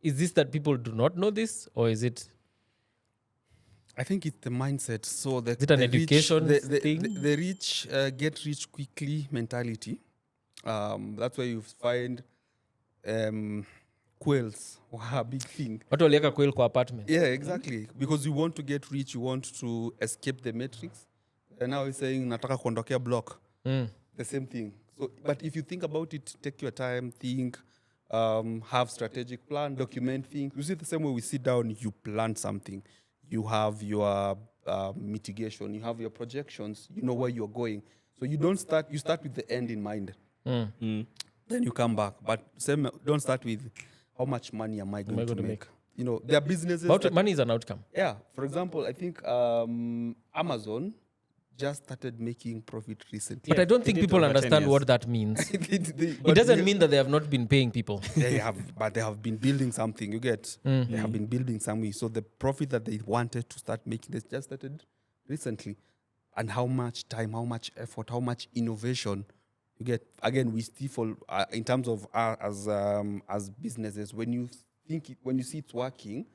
is this that people do not know this, or is it? I think it's the mindset. So Is it an education thing? The rich get rich quickly mentality. That's why you find quails. Wow, big thing. Watu walieka kweli kwa apartment. Yeah, exactly. Because you want to get rich, you want to escape the matrix. And now he's saying, nataka kuondokea block. The same thing. So, but if you think about it, take your time, think, have strategic plan, document things. You see the same way we sit down, you plan something. You have your mitigation, you have your projections, you know where you're going. So you start with the end in mind. Then you come back. But don't start with how much money am I going to make? You know, there are businesses. Money is an outcome. Yeah. For example, I think Amazon just started making profit recently. But I don't think did people over 10 understand years. what that means. But It doesn't mean that they have not been paying people. they have been building something. You get? They have been building something. So the profit that they wanted to start making, they just started recently. And how much time, how much effort, how much innovation you get? Again, we still fall in terms of as businesses. When you see it's working,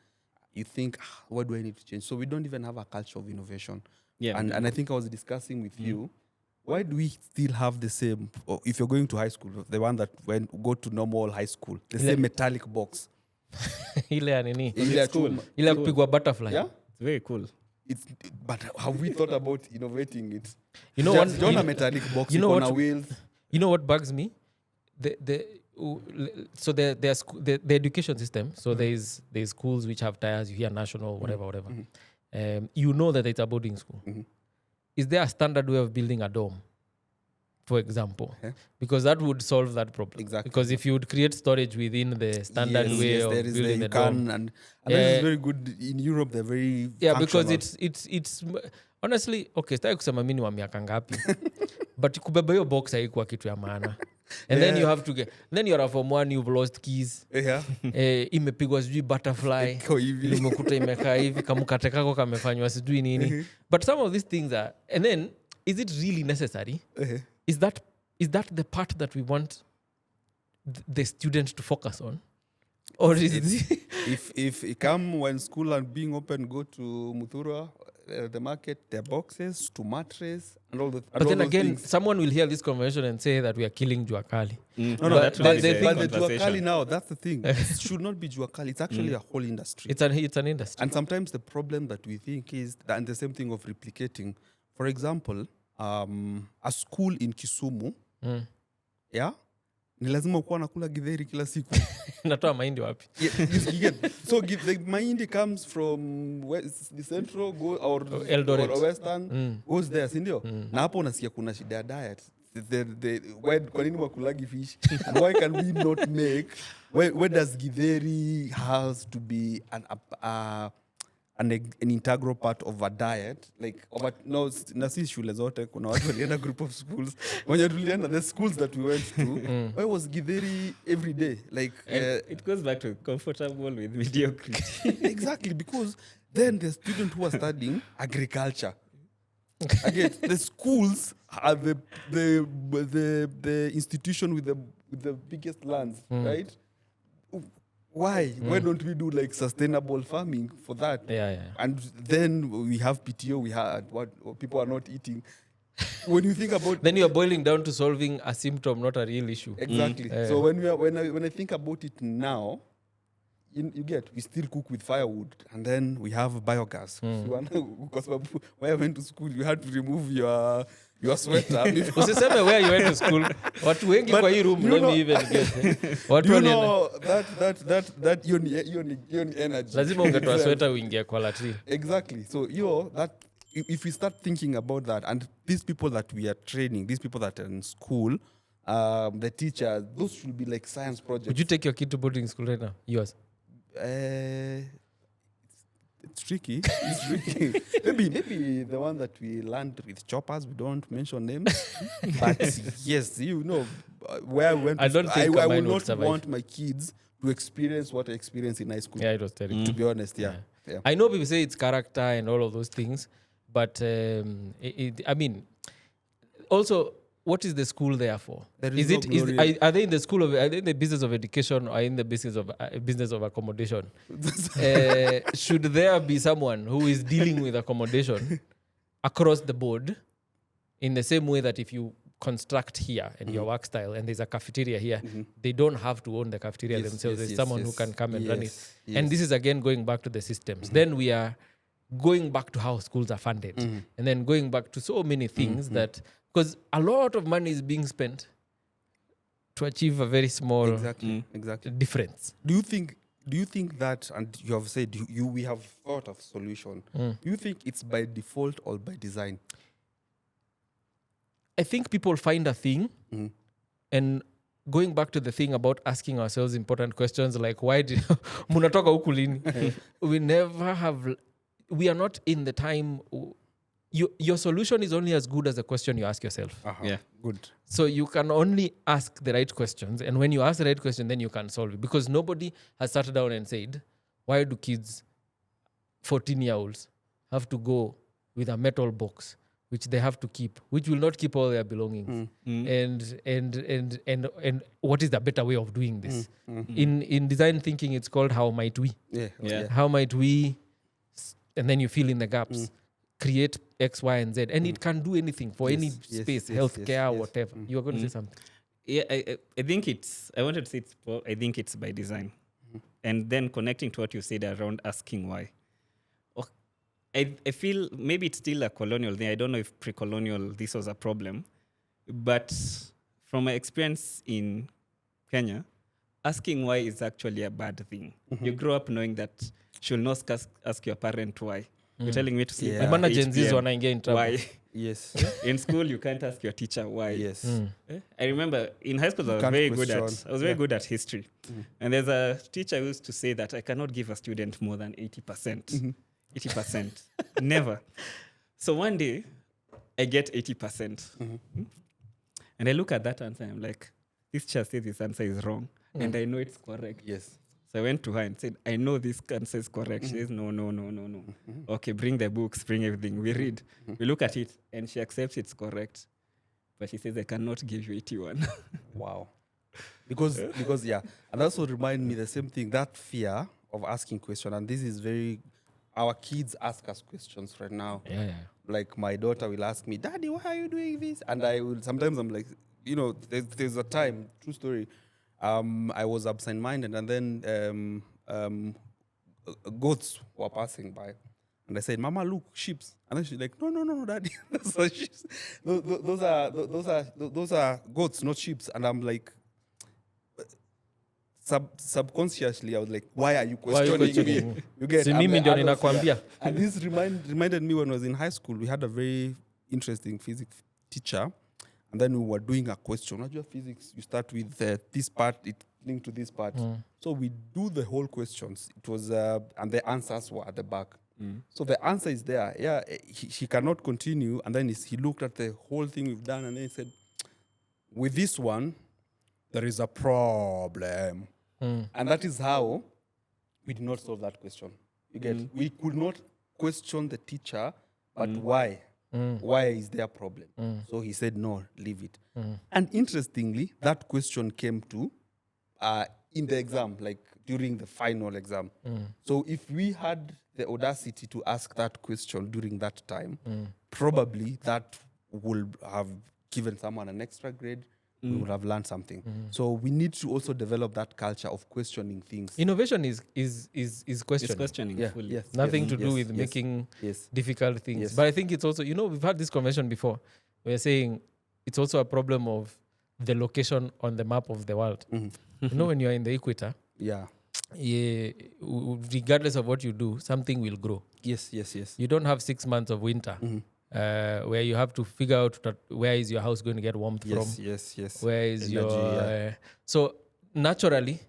you think, what do I need to change? So we don't even have a culture of innovation. Yeah. And I think I was discussing with you, why do we still have the same, or if you're going to high school, the one that go to normal high school, the same metallic box. Ile ya nini? Ile cool. Ile ya kupigwa butterfly. Yeah? It's very cool. But have we thought about innovating it? You know Just what? don't you- a metallic box you know on what? a wheels. You know what bugs me? So the education system. So there's schools which have tires. You hear national, whatever. You know that it's a boarding school. Is there a standard way of building a dome, for example? Yeah. Because that would solve that problem. Exactly. Because if you would create storage within the standard way of there is building the you can, dome, and that is very good in Europe. They're very yeah, because functional. it's honestly okay. Sitaki kusema mimi ni wa miaka ngapi, but kubeba hiyo box haikuwa kitu ya maana. And then you have to get, then you're a form 1, you've lost keys. Imepigwa sijui butterfly. Lumekuta imekaa hivi, kamukate kako kamefanywa sijui nini. But some of these things are, and then is it really necessary? Is that the part that we want the student to focus on? Or is it if you come when school are being open, go to Muthura, the market, their boxes, to mattress, and all the. But then again, someone will hear this conversation and say that we are killing Juakali. No, that's but the Juakali now, that's the thing. It should not be Juakali. It's actually a whole industry. It's an industry. And sometimes the problem that we think is, and the same thing of replicating. For example, a school in Kisumu, yeah, ni lazima ukuwa nakula githeri kila siku. Natoa mahindi wapi? You get. So the mahindi comes from the central or Eldoret or western goes there, si ndio? Na hapo unasikia kuna shida ya diet. Kwa nini wakulagi fish? And why can we not make where does githeri has to be an integral part of a diet, like no, na si shule zote, kuna watu walienda group of schools wenye tulienda, the schools that we went to, where was githeri every day, like it goes back to comfortable with mediocrity. Exactly, because then the student who are studying agriculture, again, the schools are the institution with the biggest lands, right? Why? Why don't we do like sustainable farming for that? Yeah. And then we have PTO, we have what people are not eating. When you think about then you're boiling down to solving a symptom, not a real issue. Exactly. So when I think about it now, we still cook with firewood, and then we have biogas. Because when I went to school, you had to remove your sweater. Usiseme where you went to school. Watu wengi kwa hii room, let me even get. You know that you energy. Lazima ungetoa sweater uingie kwa latrine. Exactly. So that if we start thinking about that, and these people that we are training, these people that are in school, the teachers, those should be like science projects. Would you take your kid to boarding school right now? Yours? It's tricky. It's tricky. maybe the one that we learned with choppers. We don't mention names, but yes, where I went. I don't think I would not want my kids to experience what I experienced in high school. Yeah, it was terrible. To be honest, yeah. I know people say it's character and all of those things, but I mean, also, what is the school there for? Are they in the school of? Are they in the business of education, or in the business of accommodation? Should there be someone who is dealing with accommodation across the board, in the same way that if you construct here and your work style and there's a cafeteria here, they don't have to own the cafeteria themselves. There's someone who can come and run it. Yes. And this is again going back to the systems. Then we are going back to how schools are funded, and then going back to so many things that. Because a lot of money is being spent to achieve a very small difference. Do you think that, and you have said we have thought of solution. Do you think it's by default or by design? I think people find a thing, and going back to the thing about asking ourselves important questions like why did munatoka huku lini? We are not in the time. Your solution is only as good as the question you ask yourself. Yeah, good. So you can only ask the right questions, and when you ask the right question, then you can solve it. Because nobody has sat down and said, why do kids, 14-year-olds, have to go with a metal box, which they have to keep, which will not keep all their belongings? And what is the better way of doing this? In design thinking, it's called how might we? How might we, and then you fill in the gaps. Create X, Y, and Z, and it can do anything for any space, healthcare, whatever. You are going to say something. Yeah, I think it's. I wanted to say it's. I think it's by design, and then connecting to what you said around asking why. I feel maybe it's still a colonial thing. I don't know if pre-colonial this was a problem, but from my experience in Kenya, asking why is actually a bad thing. You grow up knowing that you should not ask your parent why. You're telling me to sleep at 8 PM. Why? Yes. In school, you can't ask your teacher why. Yes. I remember in high school, I was very good at history. And there's a teacher who used to say that I cannot give a student more than 80%. 80%. Never. So one day, I get 80%. And I look at that answer and I'm like, this teacher says this answer is wrong. And I know it's correct. Yes. So I went to her and said, I know this answer is correct. She says, no. Okay, bring the books, bring everything. We read. We look at it and she accepts it's correct. But she says, I cannot give you 81. Wow. Because yeah, and also remind me the same thing, that fear of asking questions. And this is our kids ask us questions right now. Yeah. Like my daughter will ask me, Daddy, why are you doing this? And sometimes I'm like, there's a time, true story. I was absent-minded, and then goats were passing by. And I said, Mama, look, sheep. And then she's like, no, Daddy, those are sheep. Those are goats, not sheep. And I'm like, subconsciously, I was like, why are you questioning me? You get And this reminded me when I was in high school, we had a very interesting physics teacher. And then we were doing a question. Not your physics, you start with this part, it linked to this part. So we do the whole questions. It was, and the answers were at the back. So the answer is there. Yeah, he cannot continue. And then he looked at the whole thing we've done, and then he said, with this one, there is a problem. And that is how we did not solve that question. You get, we could not question the teacher, but why? Why is there a problem? So he said, no, leave it. And interestingly, that question came to in the exam, like during the final exam. So if we had the audacity to ask that question during that time, probably that would have given someone an extra grade. We would have learned something. So we need to also develop that culture of questioning things. Innovation is questioning. It's questioning fully. Yes. Nothing to do with making difficult things. Yes. But I think it's also, we've had this conversation before. We're saying it's also a problem of the location on the map of the world. When you're in the equator, regardless of what you do, something will grow. Yes. You don't have 6 months of winter. Where you have to figure out where is your house going to get warmth from. Yes. Where is Energy, your... So naturally,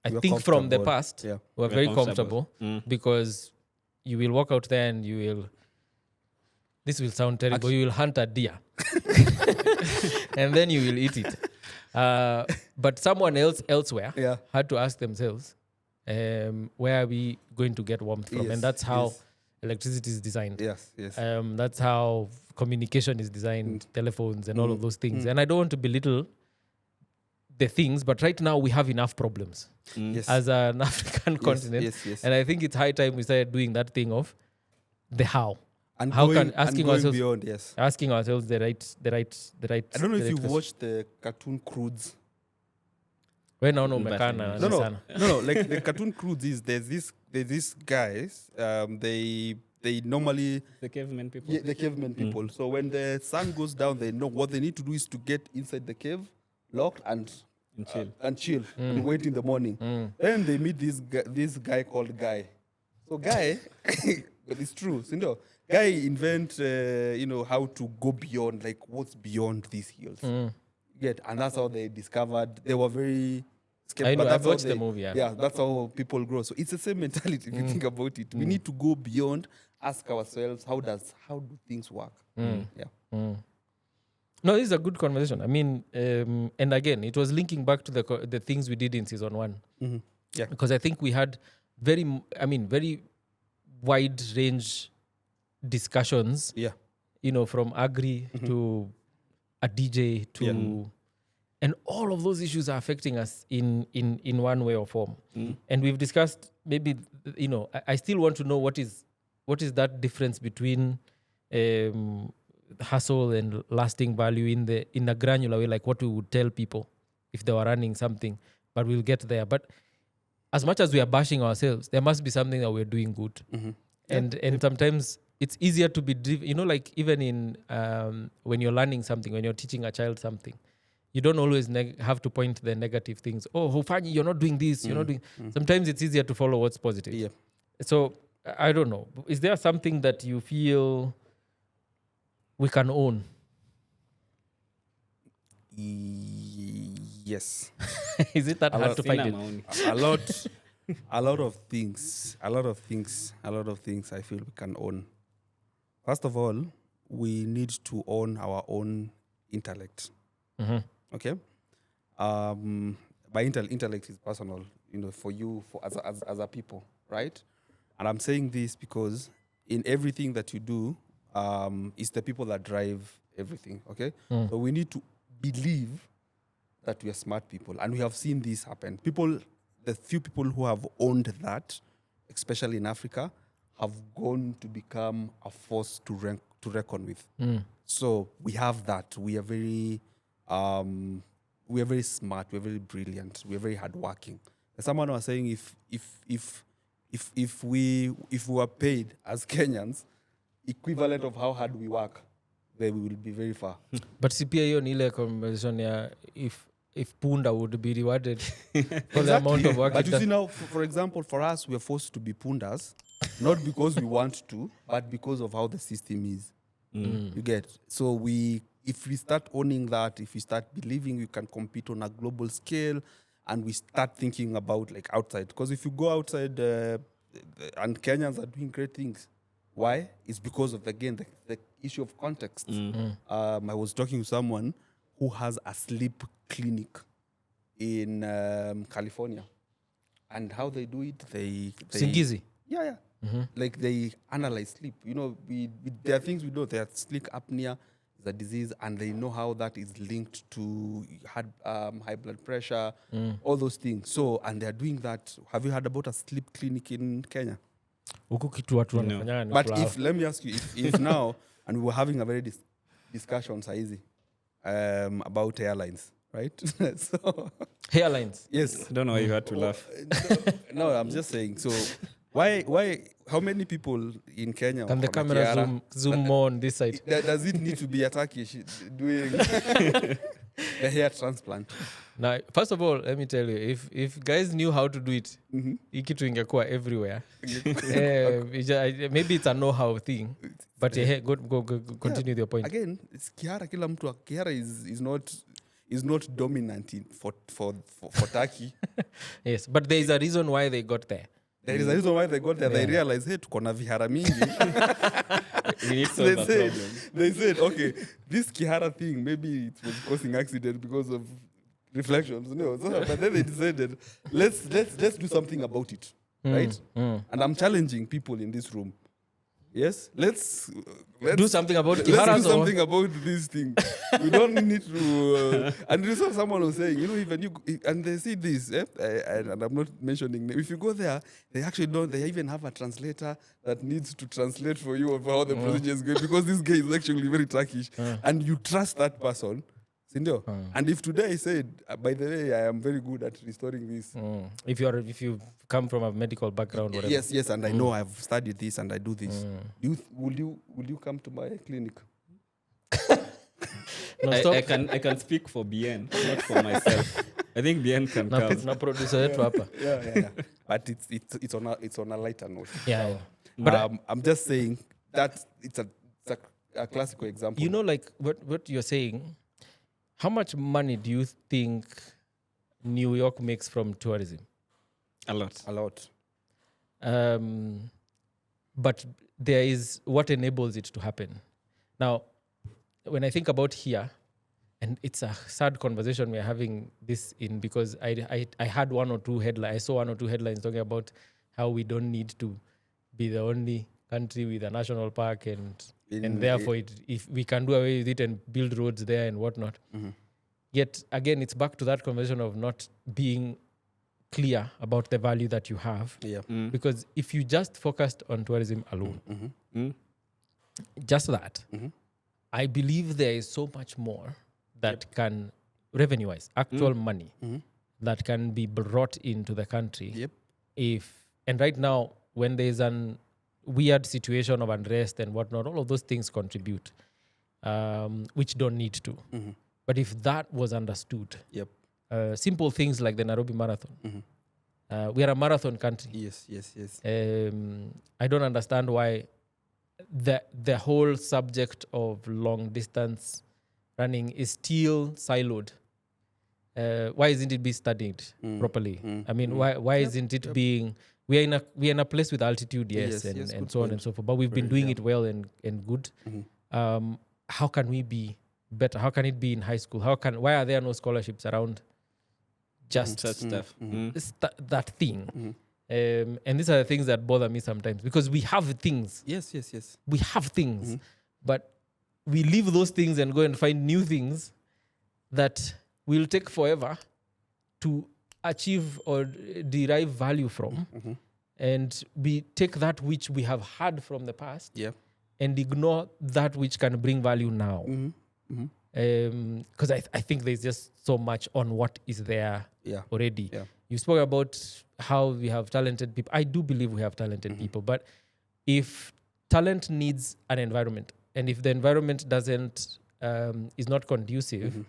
I think from the past, we're very comfortable because you will walk out there and you will... This will sound terrible. You will hunt a deer. And then you will eat it. But someone elsewhere had to ask themselves, where are we going to get warmth from? And that's how... electricity is designed. Yes. That's how communication is designed, telephones and all of those things. And I don't want to belittle the things, but right now we have enough problems as an African continent. Yes. And I think it's high time we started doing that thing of the how. And going ourselves beyond, asking ourselves the right. I don't know if you've watched the cartoon Croods. No, like the cartoon Croods is there's these guys, they normally The caveman people. the caveman people. So when the sun goes down, they know what they need to do is to get inside the cave, locked and chill and wait in the morning. Then they meet this guy called Guy. So Guy, but it's true, Guy invent how to go beyond, like what's beyond these hills. And that's how they discovered. They were very skeptical. I know, I've watched the movie. Yeah, that's how people grow. So it's the same mentality if you think about it. We need to go beyond, ask ourselves, how do things work? No, this is a good conversation. I mean, and again, it was linking back to the things we did in season 1. Yeah. Because I think we had very wide range discussions. Yeah. From agri to a DJ to, and all of those issues are affecting us in one way or form. And we've discussed maybe, I still want to know what is that difference between hustle and lasting value in a granular way, like what we would tell people if they were running something, but we'll get there. But as much as we are bashing ourselves, there must be something that we're doing good. And sometimes it's easier to be driven, like even in when you're learning something, when you're teaching a child something, you don't always have to point the negative things. Oh, Hofanyi, you're not doing this, you're not doing... Sometimes it's easier to follow what's positive. Yeah. So, I don't know. Is there something that you feel we can own? Yes. Is it that hard to find it? A lot of things I feel we can own. First of all, we need to own our own intellect. Okay. By intellect is personal, for you, as a people, right? And I'm saying this because in everything that you do, it's the people that drive everything. Okay. So we need to believe that we are smart people, and we have seen this happen. The few people who have owned that, especially in Africa, have gone to become a force to reckon with. So we have that. We are very smart. We're very brilliant. We're very hardworking. Someone was saying if we were paid as Kenyans equivalent of how hard we work, then we will be very far. But CPA hiyo ni ile conversation ya if Punda would be rewarded for the amount of work. But you see now, for example, for us, we are forced to be Pundas, not because we want to, but because of how the system is. You get? So if we start owning that, if we start believing we can compete on a global scale, and we start thinking about like outside, because if you go outside and Kenyans are doing great things, why? It's because of, again, the issue of context. I was talking to someone who has a sleep clinic in California, and how they do it, they Singizi. Yeah. Like they analyze sleep. There are things we know. There are sleep apnea is a disease, and they know how that is linked to high blood pressure, all those things. So, and they are doing that. Have you heard about a sleep clinic in Kenya? Huku kitu watu wanafanya ni But kulala. let me ask you, if now, and we were having a very discussion, Saizi, about airlines, right? So Hairlines. yes. I don't know why you had to laugh. No, I'm just saying. So why? How many people in Kenya? Can the wako na camera Kiara? zoom more on this side? Does it need to be a Turkish doing the hair transplant? Now, first of all, let me tell you, if guys knew how to do it, hii kitu ingekuwa everywhere. Maybe it's a know-how thing, but go continue with your point. Again, it's Kiara. Kila mtu. Kiara is not dominant for Turkey. Yes, but there is a reason why they got there. There is a reason why they got there. They realized, hey, tuko na vihara mingi. We need to solve that problem. They said, okay, this Kihara thing, maybe it was causing accident because of reflections. No, but then they decided, let's do something about it, right? And I'm challenging people in this room. Yes, let's Do something about let's Kiharas do or- something about this thing. We don't need to. And you saw someone was saying, even you, and they see this, and I'm not mentioning. If you go there, they actually don't. They even have a translator that needs to translate for you of how the procedure is going, because this guy is actually very Turkish, and you trust that person. Sindio? And if today I said, by the way, I am very good at restoring this. If you come from a medical background, whatever. Yes, and I know I've studied this and I do this. Will you come to my clinic? No, I stop. can speak for BN, not for myself. I think BN can come. Na producer wetu hapa. Yeah. But it's on a lighter note. Yeah. But I'm just saying that it's a classical example. You know, like what you're saying, how much money do you think New York makes from tourism? A lot. A lot. But there is what enables it to happen. Now, when I think about here, and it's a sad conversation we're having this in, because I had one or two headlines. I saw one or two headlines talking about how we don't need to be the only country with a national park, and therefore if we can do away with it and build roads there and whatnot. Yet again, it's back to that conversation of not being clear about the value that you have. Yeah. Because if you just focused on tourism alone, just that, I believe there is so much more that can, revenue-wise, actual money, that can be brought into the country. And right now, when there's an weird situation of unrest and whatnot, all of those things contribute, which don't need to. But if that was understood, simple things like the Nairobi Marathon, we are a marathon country. Yes. I don't understand why the whole subject of long distance running is still siloed. Why isn't it being studied properly? I mean, why isn't it being... We're in a place with altitude, yes, and so on and so forth. But we've been doing it well and good. How can we be better? How can it be in high school? Why are there no scholarships around just Such stuff. that thing? And these are the things that bother me sometimes, because we have things. Yes. We have things, but we leave those things and go and find new things that will take forever to achieve or derive value from. And we take that which we have had from the past and ignore that which can bring value now. Because I think there's just so much on what is there already. You spoke about how we have talented people. I do believe we have talented people, but if talent needs an environment, and if the environment is not conducive,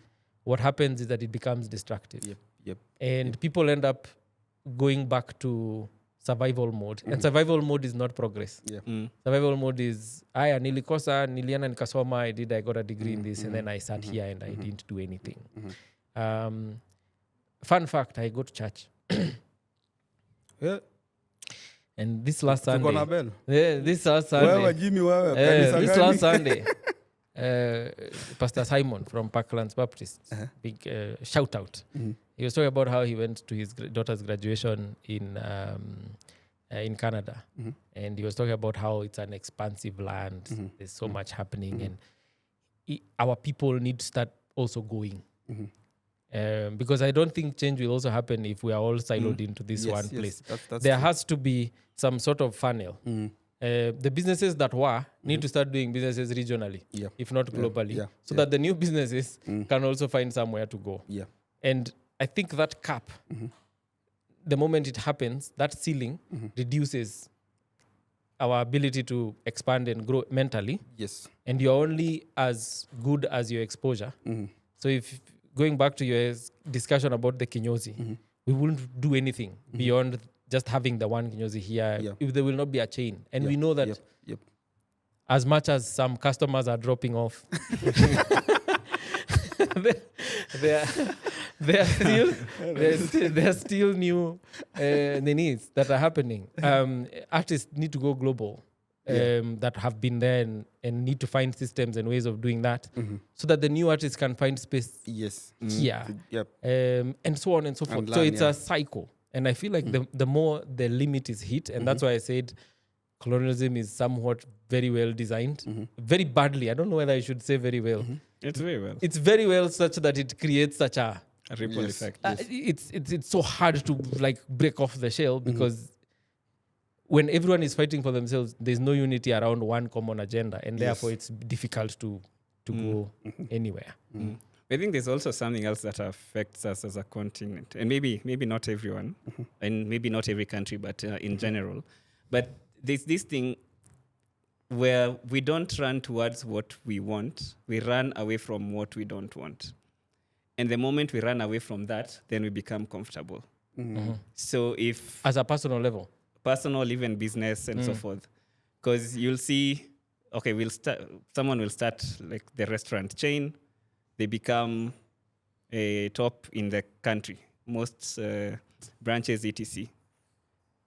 what happens is that it becomes destructive. And people end up going back to survival mode. And survival mode is not progress. Survival mode is, nilikosa, niliana nikasoma, I got a degree in this, and then I sat here and I didn't do anything. Fun fact, I go to church. And this last Sunday, this last Sunday, Pastor Simon from Parklands Baptist, big shout out. He was talking about how he went to his daughter's graduation in Canada, and he was talking about how it's an expansive land. There's so much happening, and our people need to start also going. Because I don't think change will also happen if we are all siloed into this one place. That's there has to be some sort of funnel. The businesses that need to start doing businesses regionally, if not globally, so that the new businesses can also find somewhere to go. And I think that cap, the moment it happens, that ceiling reduces our ability to expand and grow mentally. And you're only as good as your exposure. So if going back to your discussion about the kinyozi, we wouldn't do anything beyond just having the one kinyozi here. If there will not be a chain. And we know that as much as some customers are dropping off, there are still new needs that are happening. Artists need to go global. That have been there and need to find systems and ways of doing that, so that the new artists can find space here, and so on and so forth. So it's a cycle, and I feel like the more the limit is hit, and that's why I said colonialism is somewhat very well designed, very badly. I don't know whether I should say very well. It's very well. It's very well such that it creates such a ripple effect. It's so hard to like break off the shell, because when everyone is fighting for themselves, there's no unity around one common agenda, and therefore it's difficult to go anywhere. I think there's also something else that affects us as a continent, and maybe not everyone, and maybe not every country, but in general. But there's this thing where we don't run towards what we want, we run away from what we don't want. And the moment we run away from that, then we become comfortable. So if... As a personal level? Personal, even business, and so forth. Because you'll see, someone will start like the restaurant chain. They become a top in the country, most branches, etc.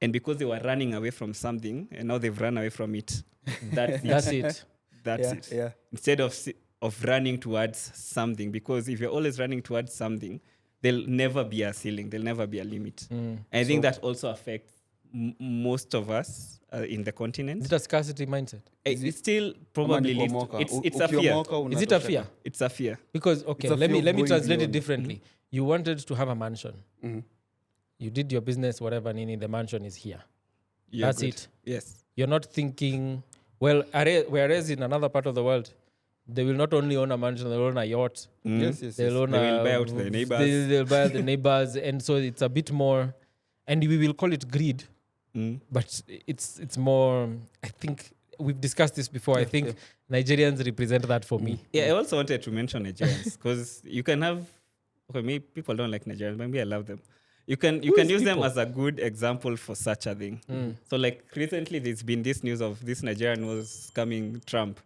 And because they were running away from something, and now they've run away from it. That's it. Instead of running towards something, because if you're always running towards something, there'll never be a ceiling, there'll never be a limit. I think that also affects most of us in the continent. Is it a scarcity mindset? It's still probably it's a fear. Is it a fear? It's a fear. Because let me translate it differently. You wanted to have a mansion. You did your business, whatever, Nini, the mansion is here. That's it. Yes. You're not thinking, whereas in another part of the world, they will not only own a mansion, they'll own a yacht. They'll buy out the neighbors. They'll buy out the neighbors. And so it's a bit more, and we will call it greed. But it's more, I think, we've discussed this before. I think Nigerians represent that for me. Yeah, I also wanted to mention Nigerians, because you can have, maybe people don't like Nigerians, maybe I love them. You can use them as a good example for such a thing. So like recently there's been this news of this Nigerian was scamming Trump,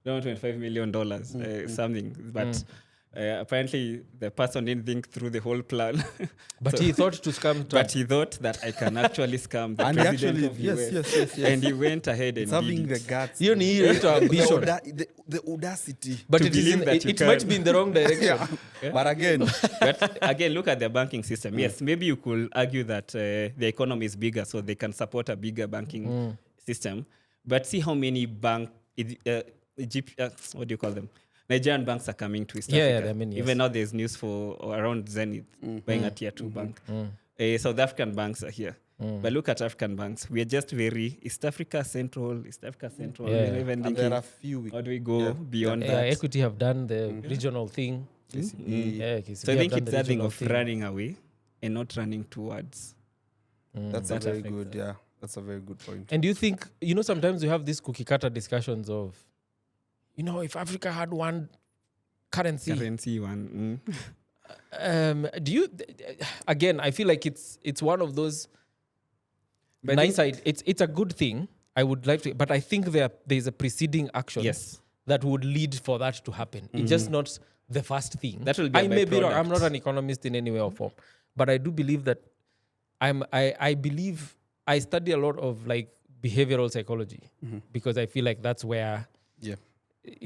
$25 million, something. But Apparently, the person didn't think through the whole plan. But he thought to scam Trump. But he thought that I can actually scam the And he president actually, of yes. US. And he went ahead and It's having did the it. guts. You need to ambition. The audacity. But to it is believe that you it can. might be in the wrong direction. But again, But again, look at their banking system. Yes, maybe you could argue that the economy is bigger, so they can support a bigger banking system. But see how many what do you call them? Nigerian banks are coming to East Yeah, Africa. there are many, yes. Even now, there's news for around Zenith buying a tier 2 bank. South African banks are here. But look at African banks. We are just very East Africa Central. Yeah. We're even and thinking, there are few. how do we go beyond Yeah, that? Equity have done the regional thing. Yeah, KCB So I have think done it's the that thing regional of running away and not running towards. That's a That very affects good, yeah. That's a very good point. And do you think, sometimes we have these cookie cutter discussions of, if Africa had one currency, one. do you, again, I feel like it's one of those But nice side. It's a good thing. I would like to, but I think there's a preceding action Yes. that would lead for that to happen. It's just not the first thing. That will be a I may be wrong. I'm byproduct. not an economist in any way or form, but I do believe that I believe I study a lot of like behavioral psychology because I feel like that's where Yeah.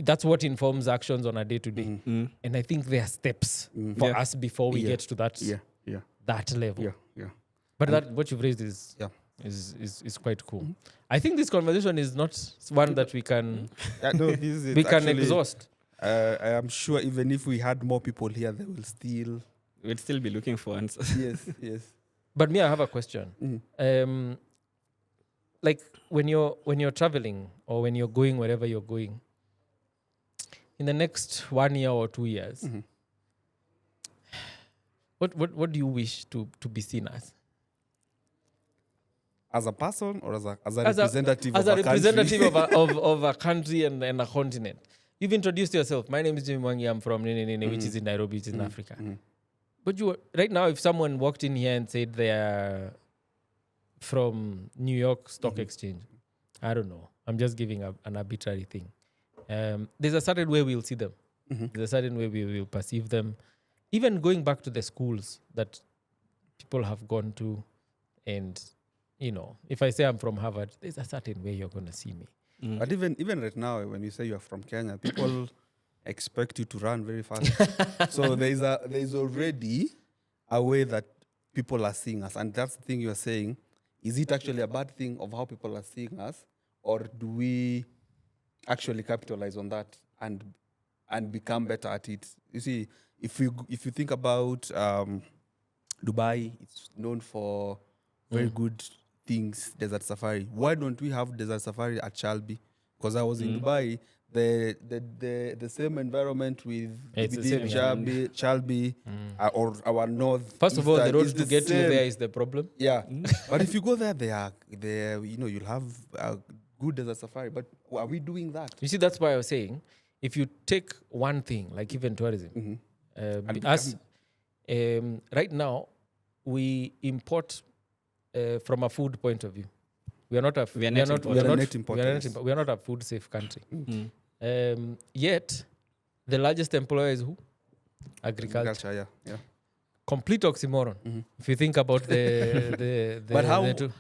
that's what informs actions on a day to day. And I think there are steps for Yeah. us before we Yeah. get to that Yeah. that level. Yeah. But that what you've raised is Yeah. is quite cool. I think this conversation is not one that we can No, this is it. we can Actually, exhaust. I am sure even if we had more people here, they will still. We'd still be looking for answers. Yes. But me, I have a question. Like when you're traveling or when you're going wherever you're going, in the next 1 year or 2 years, what do you wish to be seen as? As a person or as a representative as of a a representative country? of a country and a continent. You've introduced yourself. My name is Jimmy Mwangi. I'm from Nene, which is in Nairobi, which is in Africa. But right now, if someone walked in here and said they're from New York Stock Exchange, I don't know. I'm just giving an arbitrary thing. There's a certain way we'll see them. There's a certain way we will perceive them. Even going back to the schools that people have gone to, and if I say I'm from Harvard, there's a certain way you're going to see me. But even right now, when you say you're from Kenya, people expect you to run very fast. So there's already a way that people are seeing us, and that's the thing you're saying. Is it actually a bad thing of how people are seeing us, or do we actually capitalize on that and become better at it? You see, if you think about Dubai, it's known for very good things, desert safari. Why don't we have desert safari at Chalbi? Because I was in Dubai, the same environment with It's the within same, Chalbi or our north. First of all, the eastern road is to the get you same. there is the problem. Yeah, but if you go there, you'll have a good desert safari. But are we doing that? You see, that's why I was saying, if you take one thing, like even tourism, us, right now, we import from a food point of view. We are not a food safe country. Yet, the largest employer is who? Agriculture. Yeah. Complete oxymoron. If you think about the But how? the two.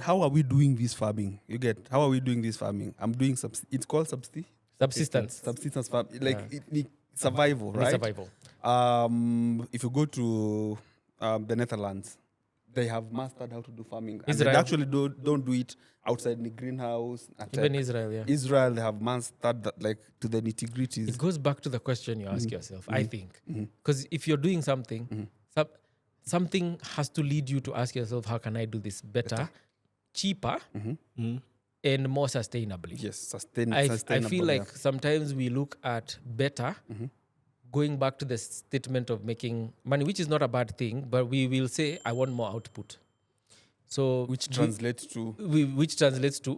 How are we doing this farming? You get how are we doing this farming? I'm doing it's called Subsistence. farming, like survival, right? Survival. If you go to the Netherlands, they have mastered how to do farming. And Israel. they actually don't do it outside in the greenhouse. Even Israel, yeah. Israel, they have mastered that, like, to the nitty-gritties. It goes back to the question you ask yourself, I think. Because if you're doing something, something has to lead you to ask yourself, how can I do this better, cheaper, and more sustainably? Yes, I sustainable. feel like sometimes we look at better, going back to the statement of making money, which is not a bad thing, but we will say, I want more output. So which translates to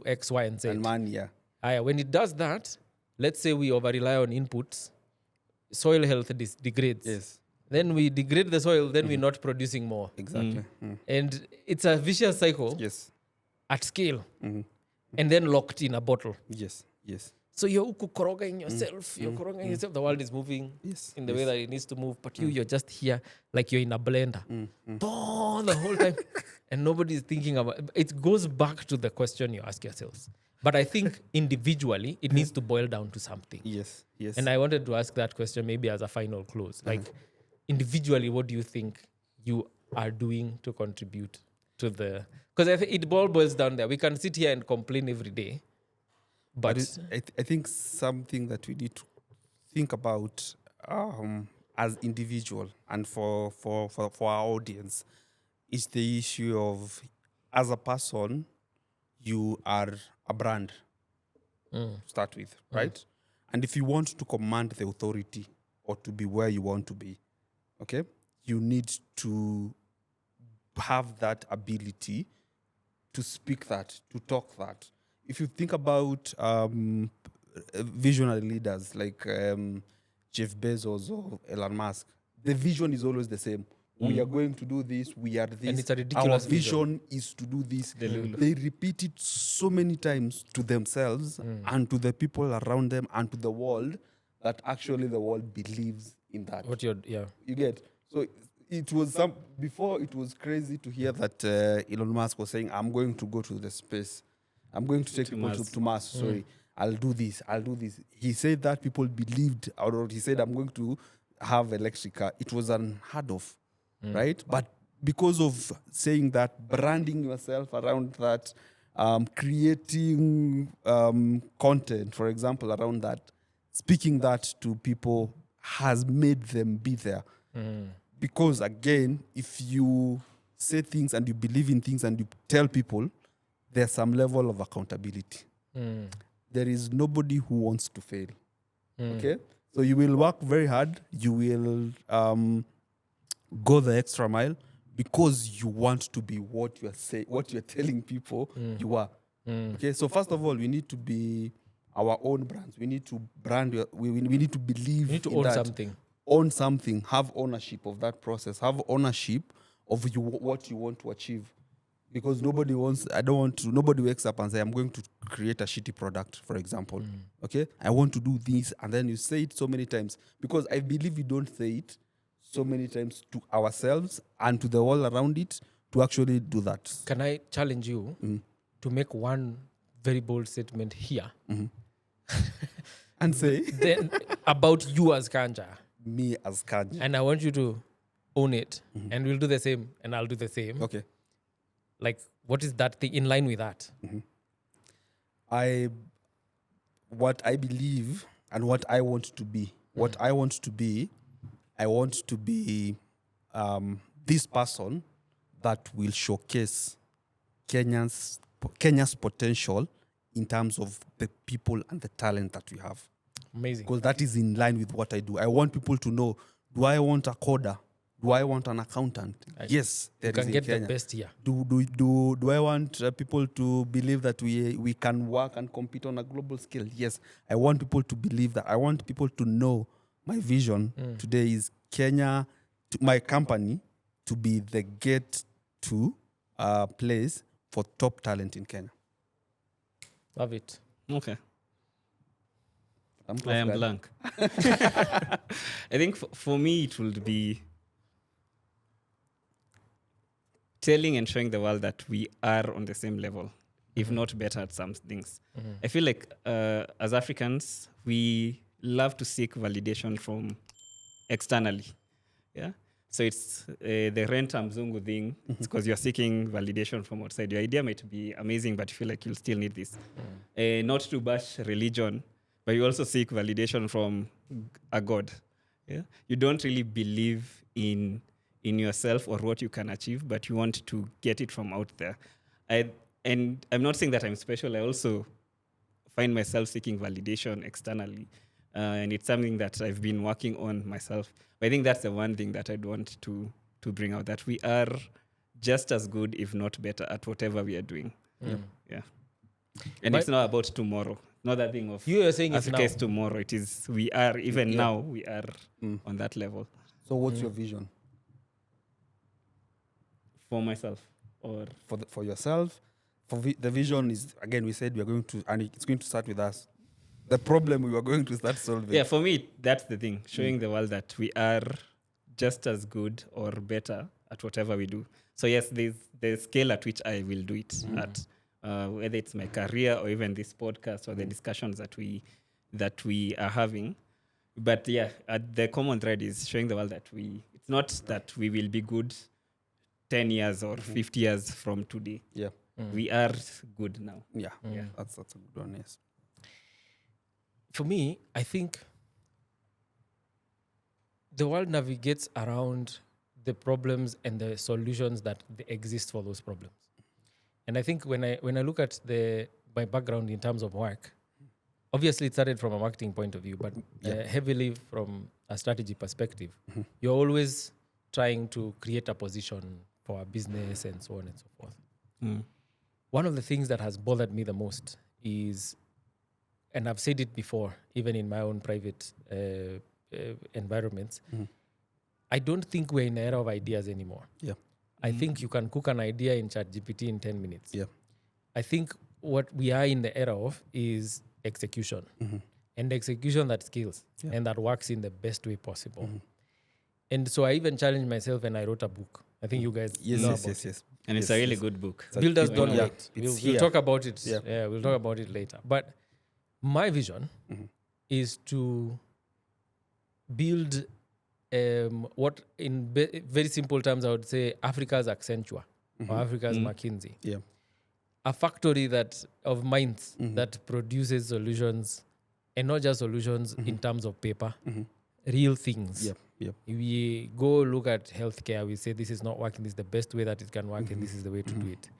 X, Y, and Z. and money, yeah. When it does that, let's say we over-rely on inputs, soil health degrades. Yes. Then we degrade the soil, then we're not producing more. Exactly. And it's a vicious cycle Yes. at scale and then locked in a bottle. Yes. So you're korogaing yourself, you're korogaing yourself. The world is moving Yes, in the way that it needs to move, but you're just here like you're in a blender the whole time, and nobody's thinking about it. Goes back to the question you ask yourselves. But I think individually, it needs to boil down to something. Yes. And I wanted to ask that question maybe as a final close. Like, individually, what do you think you are doing to contribute to the... Because I think it all boils down there. We can sit here and complain every day, but I think something that we need to think about as individual and for our audience is the issue of, as a person, you are a brand to start with, right? And if you want to command the authority or to be where you want to be, okay, you need to have that ability to speak that, to talk that. If you think about visionary leaders like Jeff Bezos or Elon Musk, the vision is always the same. We are going to do this, we are this. And it's a ridiculous Our vision is to do this. They repeat it so many times to themselves and to the people around them and to the world that actually the world believes in that. You get? So it was before it was crazy to hear that Elon Musk was saying, I'm going to go to the space. I'm going to take people to Mars. Sorry, I'll do this. He said that people believed, or he said, I'm going to have electric car. It was unheard of. Right? But because of saying that, branding yourself around that, creating content, for example, around that, speaking that to people has made them be there. Because again, if you say things and you believe in things and you tell people, there's some level of accountability. There is nobody who wants to fail. Okay? So you will work very hard. You will... go the extra mile because you want to be what you're telling people you are. Okay, so first of all, we need to be our own brands. We need to brand. We need to believe. You need to in own that. something. Own something. Have ownership of that process. Have ownership of what you want to achieve. Because nobody wakes up and say, I'm going to create a shitty product, for example. Okay, I want to do this, and then you say it so many times. Because I believe you don't say it so many times to ourselves and to the world around it to actually do that. Can I challenge you to make one very bold statement here? And say? Then about you as Kanja. Me as Kanja. And I want you to own it. And we'll do the same and I'll do the same. Okay. Like, what is that thing in line with that? What I believe and what I want to be. I want to be this person that will showcase Kenya's potential in terms of the people and the talent that we have. Amazing. Because that is in line with what I do. I want people to know, do I want a coder? Do I want an accountant? Yes, there you is can in get Kenya. the best here. Do I want people to believe that we can work and compete on a global scale? Yes, I want people to believe that. I want people to know my vision today is Kenya, my company, to be the get-to place for top talent in Kenya. Love it. Okay. I'm I am blank. I think for me, it would be telling and showing the world that we are on the same level, if not better at some things. I feel like as Africans, we love to seek validation from externally. Yeah. So it's the rent mzungu thing. It's because you're seeking validation from outside. Your idea might be amazing, but you feel like you'll still need this. Not to bash religion, but you also seek validation from a God. Yeah. You don't really believe in yourself or what you can achieve, but you want to get it from out there. And I'm not saying that I'm special. I also find myself seeking validation externally. And it's something that I've been working on myself. But I think that's the one thing that I'd want to bring out, that we are just as good, if not better, at whatever we are doing. Yeah. And it's not about tomorrow. Not that thing of you are saying Africa it's is tomorrow. It is, we are, even now, we are on that level. So what's your vision? For myself or for yourself? The vision is, again, we said we are going to, and it's going to start with us. the problem we were going to start solving. Yeah, for me, that's the thing. Showing the world that we are just as good or better at whatever we do. So yes, there's the scale at which I will do it at, whether it's my career or even this podcast or the discussions that we are having. But yeah, the common thread is showing the world that it's not that we will be good 10 years or 50 years from today. Yeah. We are good now. Yeah. Yeah. That's a good one, yes. For me, I think the world navigates around the problems and the solutions that exist for those problems. And I think when I look at my background in terms of work, obviously it started from a marketing point of view, but heavily from a strategy perspective. You're always trying to create a position for a business and so on and so forth. One of the things that has bothered me the most is, and I've said it before, even in my own private environments, I don't think we're in the era of ideas anymore. Yeah. I think you can cook an idea in ChatGPT in 10 minutes. Yeah. I think what we are in the era of is execution. And execution that scales and that works in the best way possible. And so I even challenged myself and I wrote a book. I think you guys know about it. And it's a really good book. Builders don't yeah. wait. It's We'll talk about it. Yeah. Yeah, we'll talk about it later. But my vision is to build what in very simple terms I would say Africa's Accenture or Africa's McKinsey. Yeah. A factory of minds that produces solutions, and not just solutions in terms of paper, real things. Yep. Yep. We go look at healthcare, we say this is not working, this is the best way that it can work, and this is the way to do it.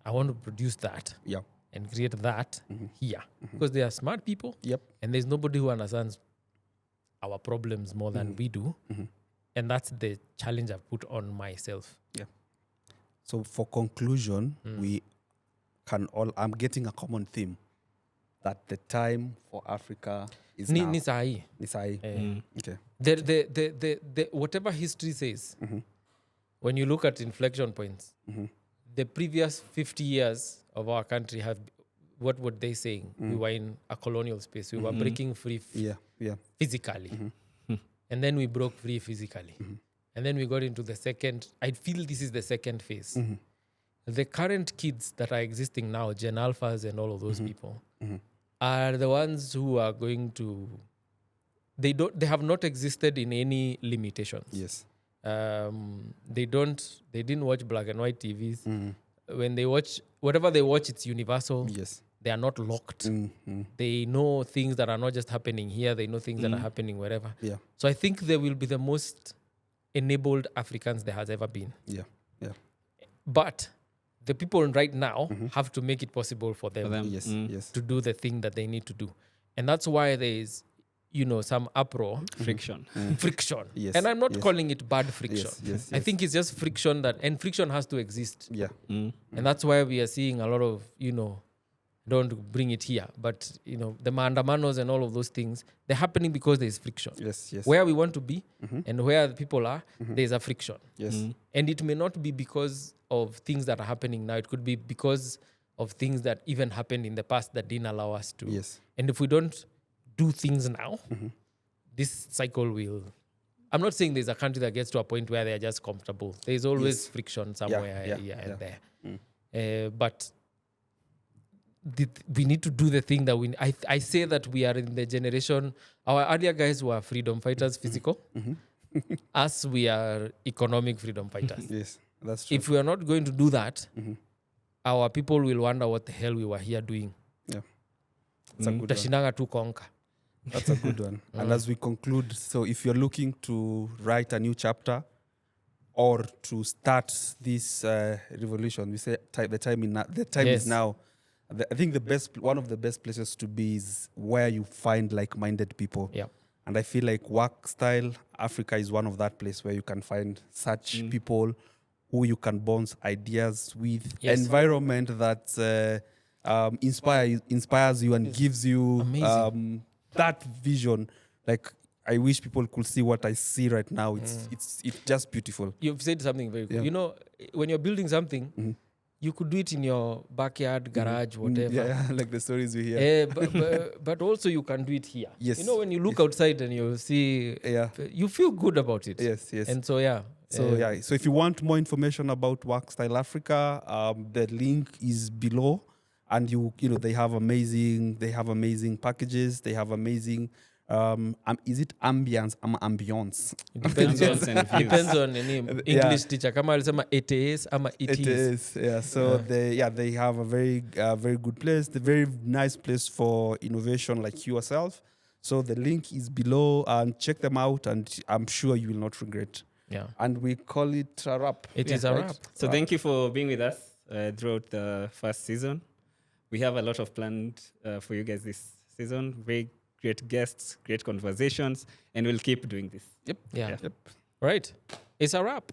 I want to produce that and create that here. Because they are smart people, and there's nobody who understands our problems more than we do. And that's the challenge I've put on myself. Yeah. So for conclusion, I'm getting a common theme that the time for Africa is now. Ni sahi. Okay. The whatever history says, when you look at inflection points, the previous 50 years of our country what were they saying? We were in a colonial space. We were breaking free physically. And then we broke free physically. And then we got into the second, I feel this is the second phase. The current kids that are existing now, Gen Alphas and all of those people, are the ones who are going to, they have not existed in any limitations. Yes. They didn't watch black and white TVs. When they watch, whatever they watch, it's universal. Yes. They are not locked. They know things that are not just happening here. They know things that are happening wherever. Yeah. So I think they will be the most enabled Africans there has ever been. Yeah. Yeah. But the people right now have to make it possible for them, Yes. Yes. to do the thing that they need to do. And that's why there is, some uproar. Friction. Friction. Yes. And I'm not calling it bad friction. Yes. I think it's just friction and friction has to exist. Yeah. And that's why we are seeing a lot of, don't bring it here, but, the maandamanos and all of those things, they're happening because there's friction. Yes. Yes. Where we want to be and where the people are, there's a friction. Yes. And it may not be because of things that are happening now. It could be because of things that even happened in the past that didn't allow us to. Yes. And if we don't do things now, this cycle will... I'm not saying there's a country that gets to a point where they're just comfortable. There's always friction somewhere here and there. But we need to do the thing that I say that we are in the generation... Our earlier guys were freedom fighters, physical. Us, we are economic freedom fighters. Yes. That's true. If we are not going to do that, our people will wonder what the hell we were here doing. Yeah. That's a good one. Tashindanga tu konka. That's a good one. And as we conclude, so if you're looking to write a new chapter or to start this revolution, we say the time is now. I think one of the best places to be is where you find like-minded people. Yeah. And I feel like Workstyle Africa is one of that place where you can find such people who you can bounce ideas with, environment that inspires you and gives you that vision. Like, I wish people could see what I see right now. It's just beautiful. You've said something very cool. When you're building something, you could do it in your backyard, garage, whatever. Yeah, like the stories we hear. But also you can do it here. Yes. You know, when you look outside and you see, you feel good about it. Yes. And so, yeah. So if you want more information about Workstyle Africa, the link is below, and you know they have amazing packages. They have amazing. Is it ambience? Ambience. Depends on any English teacher. Kama alisema it is, ama it is. Yeah. So they have a very good place. The very nice place for innovation like yourself. So the link is below, and check them out, and I'm sure you will not regret. Yeah. And we call it a wrap. It is a wrap. So thank you for being with us throughout the first season. We have a lot of planned for you guys this season. Very great guests, great conversations, and we'll keep doing this. Yep. Right. It's a wrap.